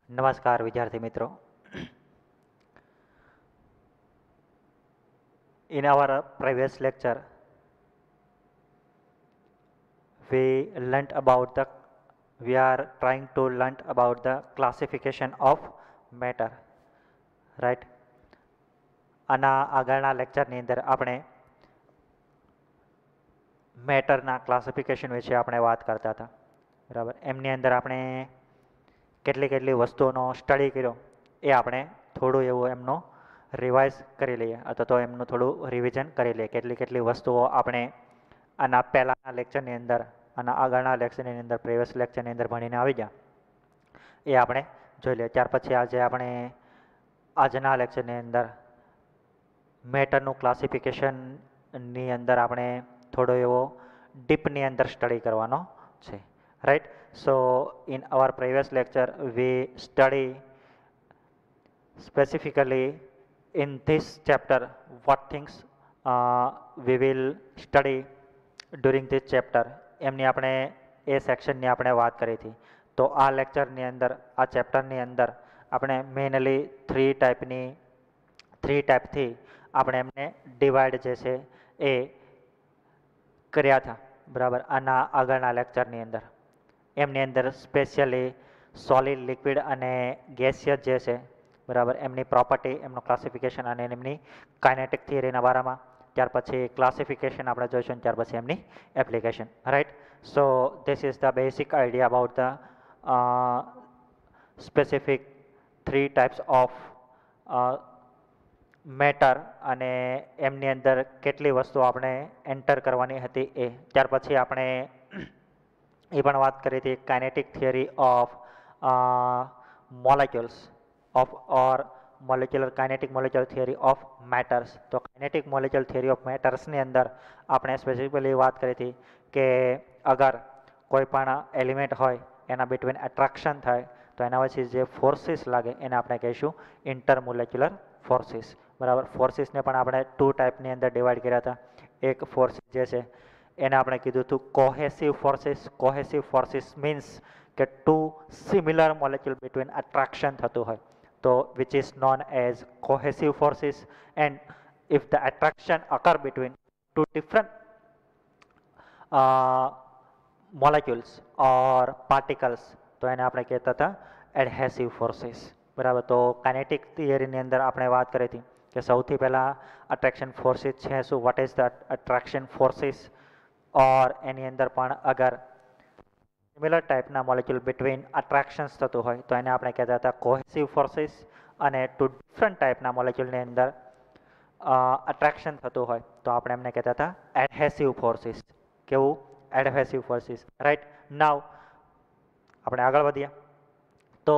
નમસ્કાર વિદ્યાર્થી મિત્રો. In our previous lecture, we learnt about the we are trying to learn about the classification of matter, right? આના આગળના લેક્ચરની અંદર આપણે મેટરના ક્લાસિફિકેશન વિશે આપણે વાત કરતા હતા, બરાબર. એમની અંદર આપણે કેટલી વસ્તુઓનો સ્ટડી કર્યો એ આપણે થોડું એવું એમનો રિવાઇઝ કરી લઈએ અથવા તો એમનું થોડું રિવિઝન કરી લઈએ. કેટલી વસ્તુઓ આપણે આના પહેલાંના લેક્ચરની અંદર આના આગળના લેક્ચરની અંદર પ્રીવિયસ લેક્ચરની અંદર ભણીને આવી ગયા એ આપણે જોઈ લઈએ. ત્યાર પછી આજે આપણે આજના લેક્ચરની અંદર મેટરનું ક્લાસિફિકેશનની અંદર આપણે થોડો એવો ડીપની અંદર સ્ટડી કરવાનો છે, right. So in our previous lecture V study specifically in this chapter what things we will study during this chapter એમની આપણે એ સેક્શનની આપણે વાત કરી હતી. તો આ લેક્ચરની અંદર આ ચેપ્ટરની અંદર આપણે મેઇનલી થ્રી ટાઈપથી આપણે એમને ડિવાઈડ જે છે એ કર્યા હતા, બરાબર. આના આગળના લેક્ચરની અંદર એમની અંદર સ્પેશિયલી સોલિડ, લિક્વિડ અને ગેસિયસ જે છે, બરાબર, એમની પ્રોપર્ટી, એમનું ક્લાસિફિકેશન અને એમની કાઇનેટિક થિયરીના બારામાં. ત્યાર પછી ક્લાસિફિકેશન આપણે જોઈશું, ત્યાર પછી એમની application, right. So this is the basic idea about the specific three types of matter અને એમની અંદર કેટલી વસ્તુ આપણે એન્ટર કરવાની હતી એ. ત્યાર પછી આપણે એ પણ વાત કરી હતી kinetic theory of molecules of or molecular kinetic molecular theory of matters. તો kinetic molecular theory of matters ની અંદર આપણે સ્પેસિફિકલી વાત કરી હતી કે અગર કોઈ પણ એલિમેન્ટ હોય એના બિટવીન એટ્રેક્શન થાય તો એના પછી જે ફોર્સીસ લાગે એને આપણે કહીશું ઇન્ટરમોલેક્યુલર ફોર્સીસ, બરાબર. ફોર્સીસને પણ આપણે ટુ ટાઈપની અંદર ડિવાઈડ કર્યા હતા. એક ફોર્સ જે છે એને આપણે કીધું હતું cohesive forces. Cohesive forces means કે two similar molecule between attraction થતું હોય, so which is known as cohesive forces. And if the attraction occur between two different molecules or particles તો એને આપણે કહેતા હતા એડહેસિવ ફોર્સીસ, બરાબર. તો કાઇનેટિક થિયરીની અંદર આપણે વાત કરી હતી કે સૌથી પહેલાં અટ્રેક્શન ફોર્સીસ છે શું, what is the attraction forces, or એની અંદર પણ અગર સિમિલર ટાઈપના મોલેક્યુલ બિટવીન અટ્રેક્શન્સ થતું હોય તો એને આપણે કહેતા હતા કોહેસિવ ફોર્સીસ. અને ટુ ડિફરન્ટ ટાઈપના મોલેક્યુલની અંદર અટ્રેક્શન થતું હોય તો આપણે એમને કહેતા હતા એડહેસિવ ફોર્સીસ. કેવું? Adhesive forces, right. નાવ આપણે આગળ વધીએ તો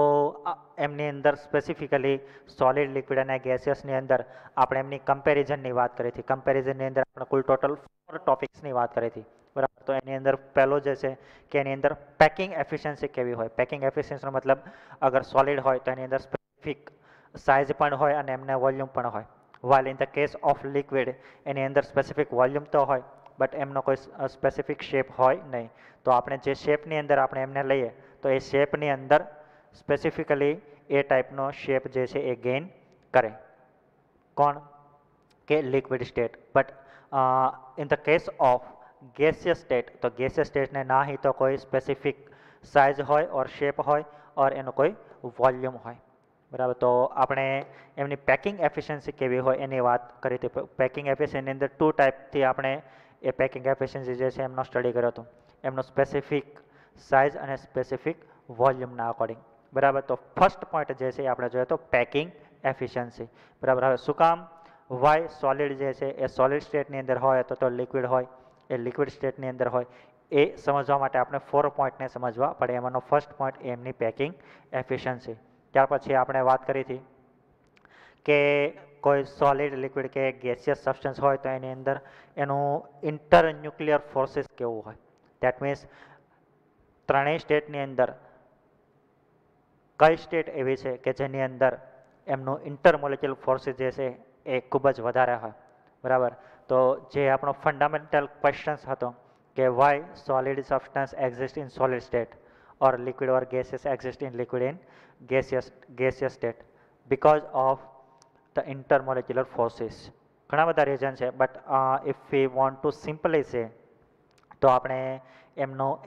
એમની અંદર સ્પેસિફિકલી સોલિડ, લિક્વિડ અને ગેસિયસની અંદર આપણે એમની કમ્પેરિઝનની વાત કરી હતી. કમ્પેરિઝનની અંદર આપણે કુલ ટોટલ 4 ટોપિક્સની વાત કરી હતી, બરાબર. તો એની અંદર પહેલો જે છે કે એની અંદર પેકિંગ એફિશિયન્સી કેવી હોય. પેકિંગ એફિશિયન્સીનો મતલબ અગર સોલિડ હોય તો એની અંદર સ્પેસિફિક સાઇઝ પણ હોય અને એમને વોલ્યુમ પણ હોય. While in the case of liquid એની અંદર સ્પેસિફિક વોલ્યુમ તો હોય બટ એમનો કોઈ સ્પેસિફિક શેપ હોય નહીં. તો આપણે જે શેપની અંદર આપણે એમને લઈએ તો એ શેપની અંદર સ્પેસિફિકલી એ ટાઈપનો શેપ જે છે એ ગેઇન કરે. કોણ? કે liquid state. But in the case of gaseous state તો ગેસિયસ સ્ટેટને ના ही તો કોઈ સ્પેસિફિક સાઇઝ હોય ઓર શેપ હોય ઓર એનું કોઈ વોલ્યુમ હોય, બરાબર. તો આપણે એમની પેકિંગ એફિશિયન્સી કેવી હોય એની વાત કરી હતી. પેકિંગ એફિશિયન્સીની અંદર ટુ ટાઈપથી આપણે એ પેકિંગ એફિશિયન્સી જે છે એમનો સ્ટડી કર્યો હતો, એમનો સ્પેસિફિક સાઇઝ અને સ્પેસિફિક વોલ્યુમના અકોર્ડિંગ, બરાબર. તો ફર્સ્ટ પોઈન્ટ જે છે એ આપણે જોયો તો પેકિંગ એફિશિયન્સી, બરાબર. હવે શું કામ વાય સોલિડ જે છે એ સોલિડ સ્ટેટની અંદર હોય તો લિક્વિડ હોય એ લિક્વિડ સ્ટેટની અંદર હોય એ સમજવા માટે આપણે 4 પોઈન્ટને સમજવા પડે. એમાંનો ફર્સ્ટ પોઈન્ટ એમની પેકિંગ એફિશિયન્સી. ત્યાર પછી આપણે વાત કરી હતી કે કોઈ સોલિડ, લિક્વિડ કે ગેસિયસ સબસ્ટન્સ હોય તો એની અંદર એનું ઇન્ટરન્યુક્લિયર ફોર્સીસ કેવું હોય. દેટ મીન્સ ત્રણેય સ્ટેટની અંદર કઈ સ્ટેટ એવી છે કે જેની અંદર એમનું ઇન્ટરમોલેક્યુલર ફોર્સીસ જે છે એ ખૂબ જ વધારે હોય, બરાબર. તો જે આપણો ફંડામેન્ટલ ક્વેશ્ચન્સ હતો કે why solid substance exist in solid state or liquid or gaseous exist in liquid in gaseous state because of the intermolecular forces. ઘણા બધા રીઝન છે, but if we want to simply સે તો આપણે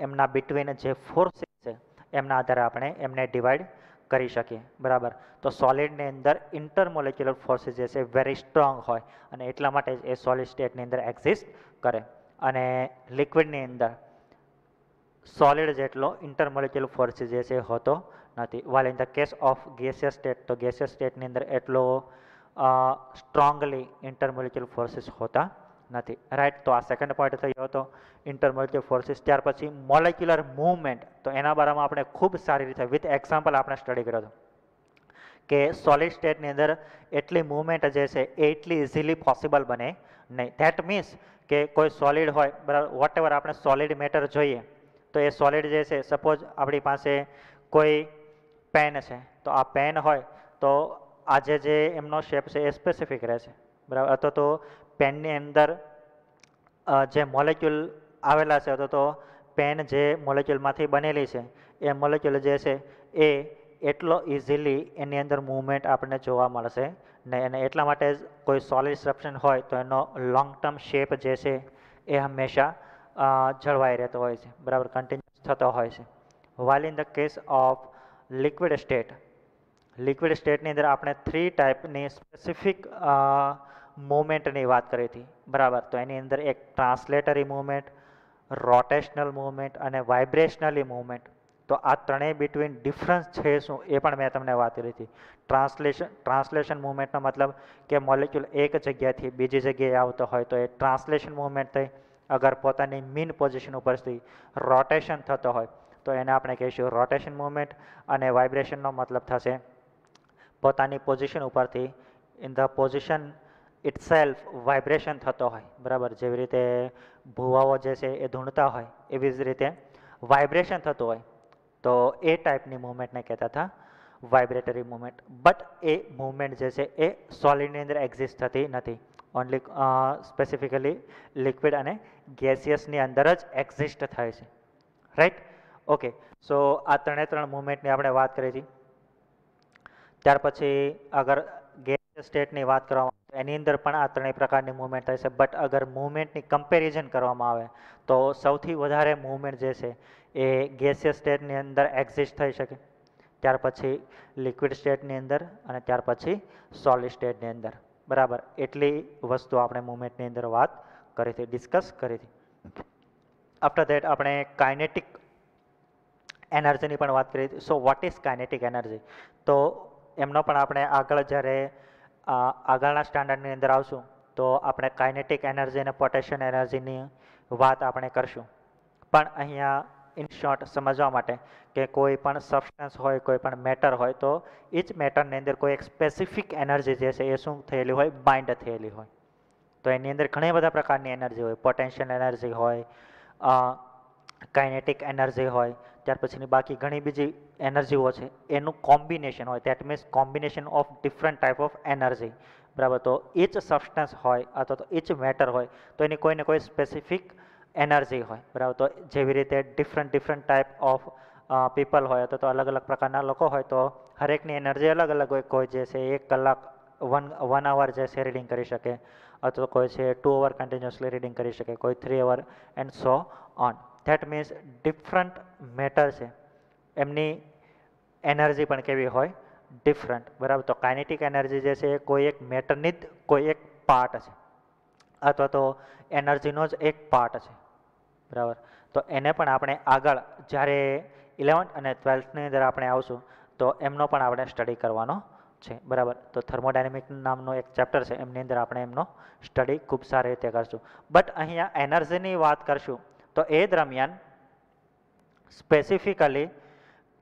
એમના between જે ફોર્સીસ છે એમના આધારે આપણે એમને ડિવાઈડ કરી શકીએ, બરાબર. તો સોલિડની અંદર ઇન્ટરમોલેક્યુલર ફોર્સીસ જે છે વેરી સ્ટ્રોંગ હોય અને એટલા માટે એ સોલિડ સ્ટેટની અંદર એક્ઝિસ્ટ કરે, અને લિક્વિડની અંદર સોલિડ જેટલો ઇન્ટરમોલેક્યુલર ફોર્સીસ જે છે હોતો નથી. While in the case of gaseous state, તો ગેસિયસ સ્ટેટની અંદર એટલો સ્ટ્રોંગલી ઇન્ટરમોલેક્યુલર ફોર્સીસ હોતા નથી, રાઈટ. તો આ સેકન્ડ પોઈન્ટ થયો હતો ઇન્ટરમોલેક્યુલર ફોર્સીસ. ત્યાર પછી મોલેક્યુલર મૂવમેન્ટ, તો એના બારામાં આપણે ખૂબ સારી રીતે વિથ એક્ઝામ્પલ આપણે સ્ટડી કર્યો હતો કે સોલિડ સ્ટેટની અંદર એટલી મૂવમેન્ટ જે છે એ એટલી ઇઝીલી પોસિબલ બને નહીં. ધેટ મીન્સ કે કોઈ સોલિડ હોય, બરાબર, વોટ એવર આપણે સોલિડ મેટર જોઈએ તો એ સોલિડ જે છે, સપોઝ આપણી પાસે કોઈ પેન છે, તો આ પેન હોય તો આજે જે એમનો શેપ છે એ સ્પેસિફિક રહેશે, બરાબર. અથવા તો પેનની અંદર જે મોલેક્યુલ આવેલા છે, અથવા તો પેન જે મોલેક્યુલમાંથી બનેલી છે એ મોલેક્યુલ જે છે એ એટલો ઇઝીલી એની અંદર મૂવમેન્ટ આપણને જોવા મળશે નહીં, અને એટલા માટે જ કોઈ સોલિડ સબસ્ટન્સ હોય તો એનો લોંગ ટર્મ શેપ જે છે એ હંમેશા જળવાઈ રહેતો હોય છે, બરાબર, કન્ટિન્યુઅસ થતો હોય છે. While in the case of liquid state, liquid સ્ટેટની અંદર આપણે 3 ટાઈપની સ્પેસિફિક મૂવમેન્ટની વાત કરી હતી, બરાબર. તો એની અંદર એક ટ્રાન્સલેટરી મૂવમેન્ટ, રોટેશનલ મૂવમેન્ટ અને વાઇબ્રેશનલી મૂવમેન્ટ. તો આ ત્રણેય બિટવીન ડિફરન્સ છે શું એ પણ મેં તમને વાત કરી હતી. ટ્રાન્સલેશન મૂવમેન્ટનો મતલબ કે મોલેક્યુલ એક જગ્યાથી બીજી જગ્યાએ આવતો હોય તો એ ટ્રાન્સલેશન મૂવમેન્ટ થઈ. અગર પોતાની મીન પોઝિશન ઉપરથી રોટેશન થતો હોય તો એને આપણે કહીશું રોટેશન મૂવમેન્ટ, અને વાઇબ્રેશનનો મતલબ થશે પોતાની પોઝિશન ઉપરથી in the position itself vibration થતો હોય, બરાબર. જેવી રીતે ભૂવાઓ જે છે એ ધૂણતા હોય એવી જ રીતે વાઇબ્રેશન થતું હોય, તો એ ટાઈપની મૂવમેન્ટને કહેતા હતા vibratory movement. But A movement જે છે એ સોલિડની અંદર એક્ઝિસ્ટ થતી નથી, ઓનલી સ્પેસિફિકલી લિક્વિડ અને ગેસિયસની અંદર જ એક્ઝિસ્ટ થાય છે, રાઈટ. ઓકે, સો આ ત્રણ મૂવમેન્ટની આપણે વાત કરી હતી. ત્યાર પછી અગર ગેસિયસ સ્ટેટની વાત કરવામાં આવે એની અંદર પણ આ ત્રણેય પ્રકારની મૂવમેન્ટ થાય છે, બટ અગર મૂવમેન્ટની કમ્પેરિઝન કરવામાં આવે તો સૌથી વધારે મૂવમેન્ટ જે છે એ ગેસિયસ સ્ટેટની અંદર એક્ઝિસ્ટ થઈ શકે, ત્યાર પછી લિક્વિડ સ્ટેટની અંદર, અને ત્યાર પછી સોલિડ સ્ટેટની અંદર, બરાબર. એટલી વસ્તુ આપણે મૂવમેન્ટની અંદર વાત કરી હતી, ડિસ્કસ કરી હતી. આફ્ટર ધેટ આપણે કાઇનેટિક એનર્જીની પણ વાત કરી હતી. સો વોટ ઇઝ કાઇનેટિક એનર્જી, તો એમનો પણ આપણે આગળ જ્યારે આગળના સ્ટાન્ડર્ડની અંદર આવશું તો આપણે કાઇનેટિક એનર્જી અને પોટેન્શિયલ એનર્જીની વાત આપણે કરશું. પણ અહીંયા ઇન શોર્ટ સમજવા માટે કે કોઈ પણ સબસ્ટન્સ હોય, કોઈ પણ મેટર હોય, તો એ જ મેટરની અંદર કોઈ એક સ્પેસિફિક એનર્જી જે છે એ શું થયેલી હોય, બાઇન્ડ થયેલી હોય. તો એની અંદર ઘણી બધા પ્રકારની એનર્જી હોય, પોટેન્શિયલ એનર્જી હોય, કાઇનેટિક એનર્જી હોય, ત્યાર પછીની બાકી ઘણી બીજી એનર્જીઓ છે એનું કોમ્બિનેશન હોય. That means combination of different type of energy, બરાબર. તો ઇચ સબસ્ટન્સ હોય અથવા તો ઇચ મેટર હોય તો એની કોઈને કોઈ સ્પેસિફિક એનર્જી હોય, બરાબર. તો જેવી રીતે ડિફરન્ટ ટાઈપ ઓફ પીપલ હોય અથવા તો અલગ અલગ પ્રકારના લોકો હોય તો હરેકની એનર્જી અલગ અલગ હોય. કોઈ જે છે 1 કલાક 1 અવર જે છે રીડિંગ કરી શકે, અથવા કોઈ છે 2 અવર કન્ટિન્યુઅસલી રીડિંગ કરી શકે, કોઈ 3 hour and so on. That means different matter છે એમની એનર્જી પણ કેવી હોય, ડિફરન્ટ, બરાબર. તો કાઇનેટિક એનર્જી જે છે એ કોઈ એક મેટરની જ કોઈ એક પાર્ટ છે અથવા તો એનર્જીનો જ એક પાર્ટ છે, બરાબર. તો એને પણ આપણે આગળ જ્યારે 11th અને 12thની અંદર આપણે આવશું તો એમનો પણ આપણે સ્ટડી કરવાનો છે, બરાબર. તો થર્મોડાયનેમિક નામનો એક ચેપ્ટર છે એમની અંદર આપણે એમનો સ્ટડી ખૂબ સારી રીતે કરશું. બટ અહીંયા એનર્જીની વાત કરશું તો એ દરમિયાન સ્પેસિફિકલી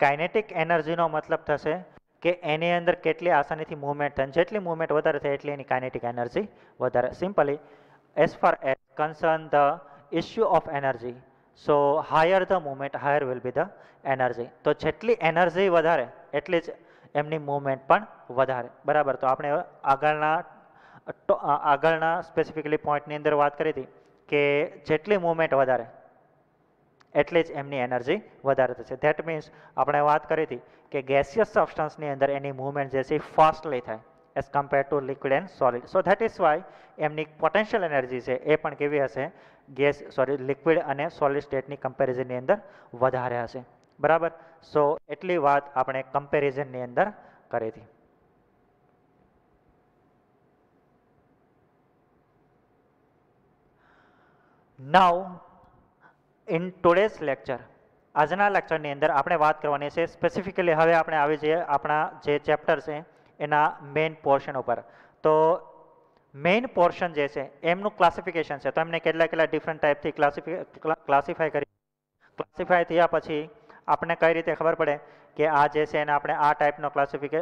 કાઇનેટિક એનર્જીનો મતલબ થશે કે એની અંદર કેટલી આસાનીથી મૂવમેન્ટ થાય, જેટલી મૂવમેન્ટ વધારે થાય એટલી એની કાઇનેટિક એનર્જી વધારે. Simply as far as concern the issue of energy, so higher the movement higher will be the energy. તો જેટલી એનર્જી વધારે એટલી જ એમની મૂવમેન્ટ પણ વધારે, બરાબર. તો આપણે આગળના સ્પેસિફિકલી પોઈન્ટની અંદર વાત કરી હતી કે જેટલી મૂવમેન્ટ વધારે એટલી જ એમની એનર્જી વધારે થશે. ધેટ મીન્સ આપણે વાત કરી હતી કે ગેસિયસ સબસ્ટન્સની અંદર એની મૂવમેન્ટ જે છે ફાસ્ટલી થાય as compare two liquid and solid. So that is why એમની પોટેન્શિયલ એનર્જી છે એ પણ કેવી હશે, લિક્વિડ અને સોલિડ સ્ટેટની કમ્પેરિઝનની અંદર વધારે હશે. બરાબર. સો એટલી વાત આપણે કમ્પેરિઝનની અંદર કરી હતી. નાઉ ઇન ટુડેઝ લેક્ચર, આજના લેક્ચરની અંદર આપણે વાત કરવાની છે સ્પેસિફિકલી. હવે આપણે આવી જઈએ આપણા જે ચેપ્ટર છે એના મેઇન પોર્શન ઉપર. તો મેઇન પોર્શન જે છે એમનું ક્લાસિફિકેશન છે. તો એમને કેટલા ડિફરન્ટ ટાઈપથી ક્લાસિફાય કરી. ક્લાસિફાય થયા પછી આપણને કઈ રીતે ખબર પડે કે આ જે છે એને આપણે આ ટાઈપનો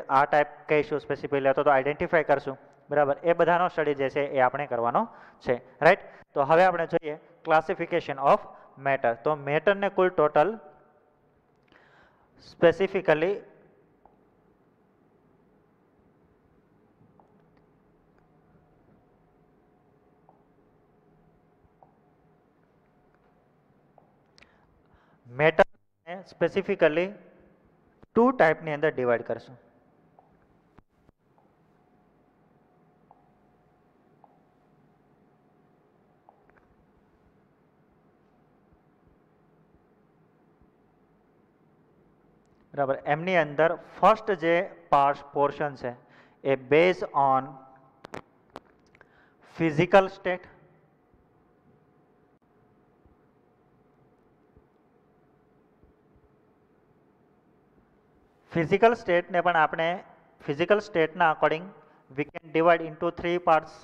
આ ટાઈપ કહીશું સ્પેસિફિકલી, તો આઈડેન્ટિફાય કરશું. બરાબર. એ બધાનો સ્ટડી જે છે એ આપણે કરવાનો છે. રાઈટ. તો હવે આપણે જોઈએ ક્લાસિફિકેશન ઓફ મેટર. તો મેટરને કુલ ટોટલ સ્પેસિફિકલી મેટરને સ્પેસિફિકલી 2 ટાઈપની અંદર ડિવાઈડ કરશું. બરાબર. એમની અંદર ફર્સ્ટ જે પોર્શન છે એ base on physical state, physical સ્ટેટને પણ આપણે ફિઝિકલ સ્ટેટના according we can divide into 3 parts: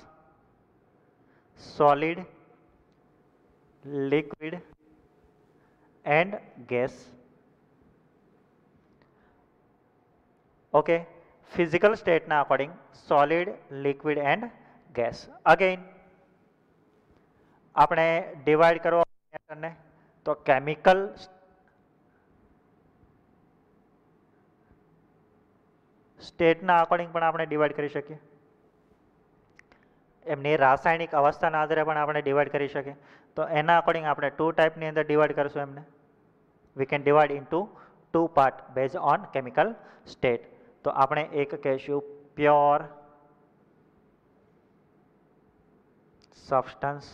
solid, liquid and gas. Okay. Physical સ્ટેટના according solid, liquid and gas. Again આપણે ડિવાઈડ કરવા મેટરને તો કેમિકલ સ્ટેટના અકોર્ડિંગ પણ આપણે ડિવાઈડ કરી શકીએ. એમની રાસાયણિક અવસ્થાના આધારે પણ આપણે ડિવાઈડ કરી શકીએ. તો એના અકોર્ડિંગ આપણે 2 ટાઈપની અંદર ડિવાઈડ કરશું એમને. વી can divide into 2 part base on chemical state. તો આપણે એક કહીશું pure substance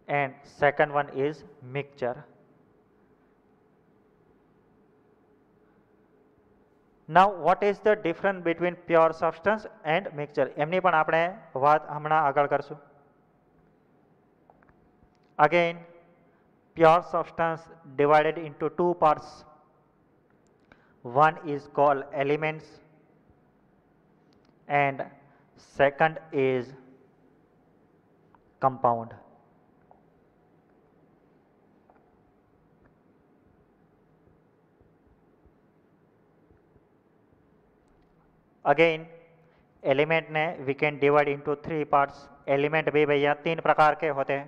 and second one is mixture. Now what is the difference between pure substance and mixture? એમની પણ આપણે વાત હમણાં આગળ કરશું. Again, pure substance divided into 2 parts. One is called elements and second is compound. Again element ने we can divide into 3 parts. Element भी भैया 3 प्रकार के होते हैं: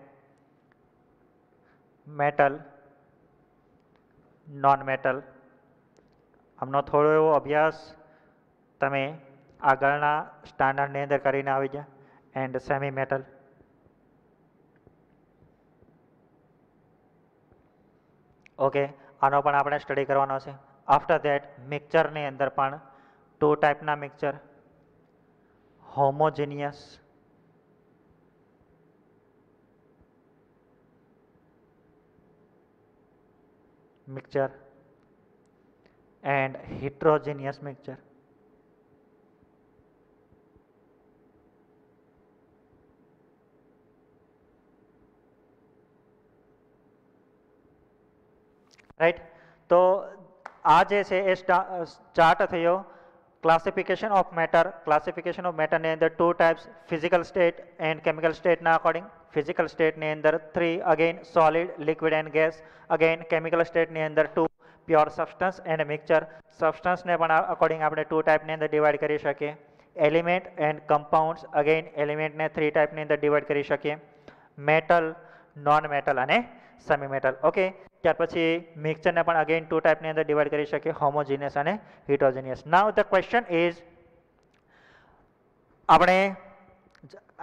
मेटल, नॉन मेटल. हमनो थोड़ो एवो अभ्यास तमे आगळना स्टान्डर्ड ने अंदर करीने आवी गया. And semi metal. ओके. आनो पण आपणे स्टडी करवानो छे. आफ्टर देट मिक्सचर ने अंदर पण 2 टाइपना mixture: homogeneous mixture and heterogeneous mixture. Right. तो आ जे छे ए चार्ट थयो classification of matter. Classification of matter ने अंदर 2 types: physical state and chemical state ना अकॉर्डिंग. फिजिकल स्टेट ने अंदर 3, again solid, liquid and gas. Again chemical state ने अंदर 2, pure substance and mixture. Substance ने पण अकॉर्डिंग आपणे 2 टाइप ने अंदर डिवाइड करी शकीए: element and compounds. Again element ने 3 टाइप ने अंदर डिवाइड करी शकीए: मेटल, नॉन मेटल अने सेमी मेटल. ओके. ત્યાર પછી મિક્સચર ને પણ અગેન 2 ટાઈપ ની અંદર ડિવાઇડ કરી શકીએ: હોમોજીનિયસ અને હિટરોજીનિયસ. નાઉ ધ ક્વેશ્ચન ઇઝ, આપણે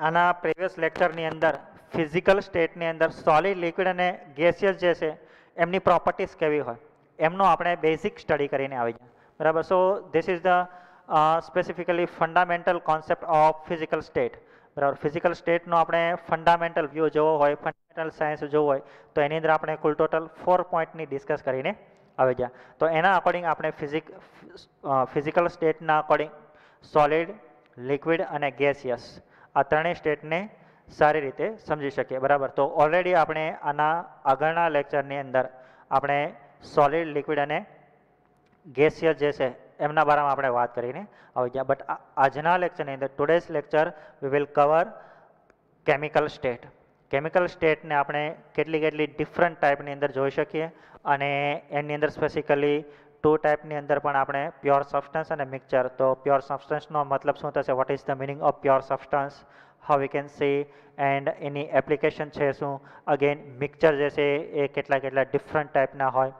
આના પ્રીવિયસ લેક્ચર ની અંદર ફિઝિકલ સ્ટેટની અંદર સોલિડ, લિક્વિડ અને ગેસિયસ જે છે એમની પ્રોપર્ટીઝ કેવી હોય એમનો આપણે બેઝિક સ્ટડી કરીને આવી ગયા, બરાબર. So this is the specifically fundamental concept of physical state, બરાબર. ફિઝિકલ સ્ટેટનો આપણે ફંડામેન્ટલ વ્યૂ જોવો હોય, ફંડામેન્ટલ સાયન્સ જોવો હોય તો એની અંદર આપણે કુલ ટોટલ 4 પોઈન્ટની ડિસ્કસ કરીને આવી ગયા. તો એના અકોર્ડિંગ આપણે ફિઝિકલ સ્ટેટના અકોર્ડિંગ સોલિડ, લિક્વિડ અને ગેસિયસ આ ત્રણેય સ્ટેટને સારી રીતે સમજી શકીએ, બરાબર. તો ઓલરેડી આપણે આના આગળના લેક્ચરની અંદર આપણે સોલિડ, લિક્વિડ અને ગેસિયસ જે છે એમના બારામાં આપણે વાત કરીને આવી ગયા. બટ આજના લેક્ચરની અંદર today's lecture we will cover chemical state. Chemical સ્ટેટને આપણે કેટલી ડિફરન્ટ ટાઈપની અંદર જોઈ શકીએ અને એની અંદર સ્પેસિફિકલી 2 ટાઈપની અંદર પણ આપણે પ્યોર સબસ્ટન્સ અને મિક્સચર. તો પ્યોર સબસ્ટન્સનો મતલબ શું થશે, vote is the meaning of pure substance, how we can C and any application છે શું. અગેન મિક્સચર જે છે એ કેટલા ડિફરન્ટ ટાઈપના હોય,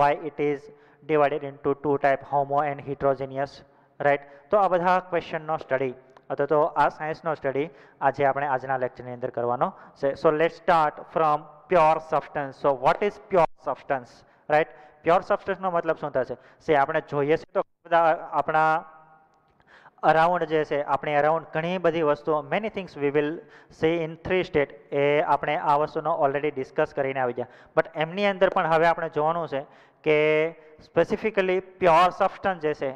Y it is divided into 2 type, homo and heterogeneous, right. તો આ બધા ક્વેશ્ચનનો સ્ટડી અથવા તો આ સાયન્સનો સ્ટડી આજે આપણે આજના લેક્ચરની અંદર કરવાનો છે. So let start from pure substance. So what is pure substance, right. Pure સબસ્ટન્સનો મતલબ શું થશે, સે આપણે જોઈએ છે તો બધા આપણા અરાઉન્ડ જે છે આપણી અરાઉન્ડ ઘણી બધી વસ્તુઓ, many things we will see in 3 state, એ આપણે આ વસ્તુનો ઓલરેડી ડિસ્કસ કરીને આવી ગયા. બટ એમની અંદર પણ હવે આપણે જોવાનું છે કે સ્પેસિફિકલી પ્યોર સબસ્ટન્સ જે છે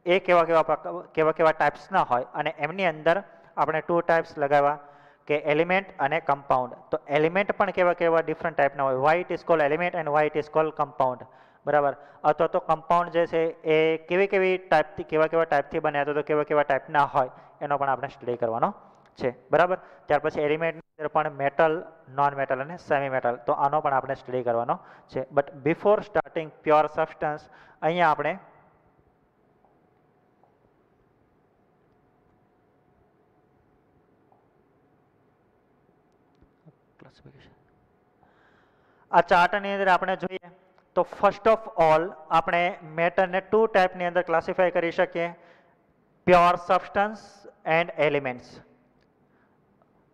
એ કેવા ટાઈપ્સના હોય અને એમની અંદર આપણે 2 ટાઈપ્સ લગાવ્યા કે એલિમેન્ટ અને કમ્પાઉન્ડ. તો એલિમેન્ટ પણ કેવા ડિફરન્ટ ટાઈપના હોય, Y it is called element and Y it is called compound, બરાબર. અથવા તો કમ્પાઉન્ડ જે છે એ કેવી ટાઈપથી કેવા ટાઈપથી બને અથવા તો કેવા ટાઈપના હોય એનો પણ આપણે સ્ટડી કરવાનો છે, બરાબર. ત્યાર પછી એલિમેન્ટની અંદર પણ મેટલ, નોન મેટલ અને સેમી મેટલ, તો આનો પણ આપણે સ્ટડી કરવાનો છે. But before starting pure substance અહીંયા આપણે આ ચાર્ટની અંદર આપણે જોઈએ તો ફર્સ્ટ ઓફ ઓલ આપણે મેટરને 2 ટાઈપની અંદર ક્લાસિફાય કરી શકીએ, પ્યોર સબસ્ટન્સ એન્ડ એલિમેન્ટ્સ.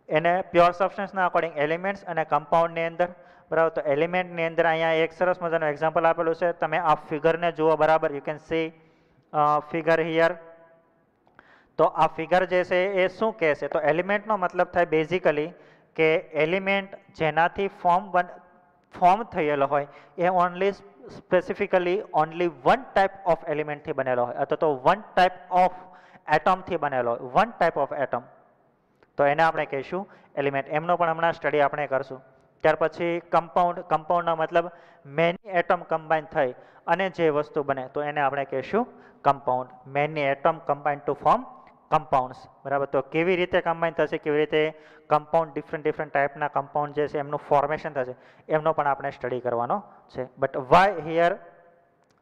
એને પ્યોર સબસ્ટન્સના અકોર્ડિંગ એલિમેન્ટ્સ અને કમ્પાઉન્ડની અંદર, બરાબર. તો એલિમેન્ટની અંદર અહીંયા એક સરસ મજાનું એક્ઝામ્પલ આપેલું છે, તમે આ ફિગરને જુઓ, બરાબર. You can see figure here. તો આ ફિગર જે છે એ શું કહે છે, તો એલિમેન્ટનો મતલબ થાય બેઝિકલી કે એલિમેન્ટ જેનાથી ફોર્મ થયેલો હોય એ સ્પેસિફિકલી ઓનલી 1 ટાઈપ ઓફ એલિમેન્ટથી બનેલો હોય અથવા તો 1 ટાઈપ ઓફ એટમથી બનેલો હોય, 1 ટાઈપ ઓફ એટમ, તો એને આપણે કહીશું એલિમેન્ટ. એમનો પણ હમણાં સ્ટડી આપણે કરશું. ત્યાર પછી કમ્પાઉન્ડનો મતલબ મેની એટમ કમ્બાઈન થઈ અને જે વસ્તુ બને તો એને આપણે કહીશું compound. Many atom combine to form compounds, બરાબર. તો કેવી રીતે કમ્બાઈન થશે, કેવી રીતે કમ્પાઉન્ડ ડિફરન્ટ ટાઈપના કમ્પાઉન્ડ જે છે એમનું ફોર્મેશન થશે એમનો પણ આપણે સ્ટડી કરવાનો છે. બટ વાય હિયર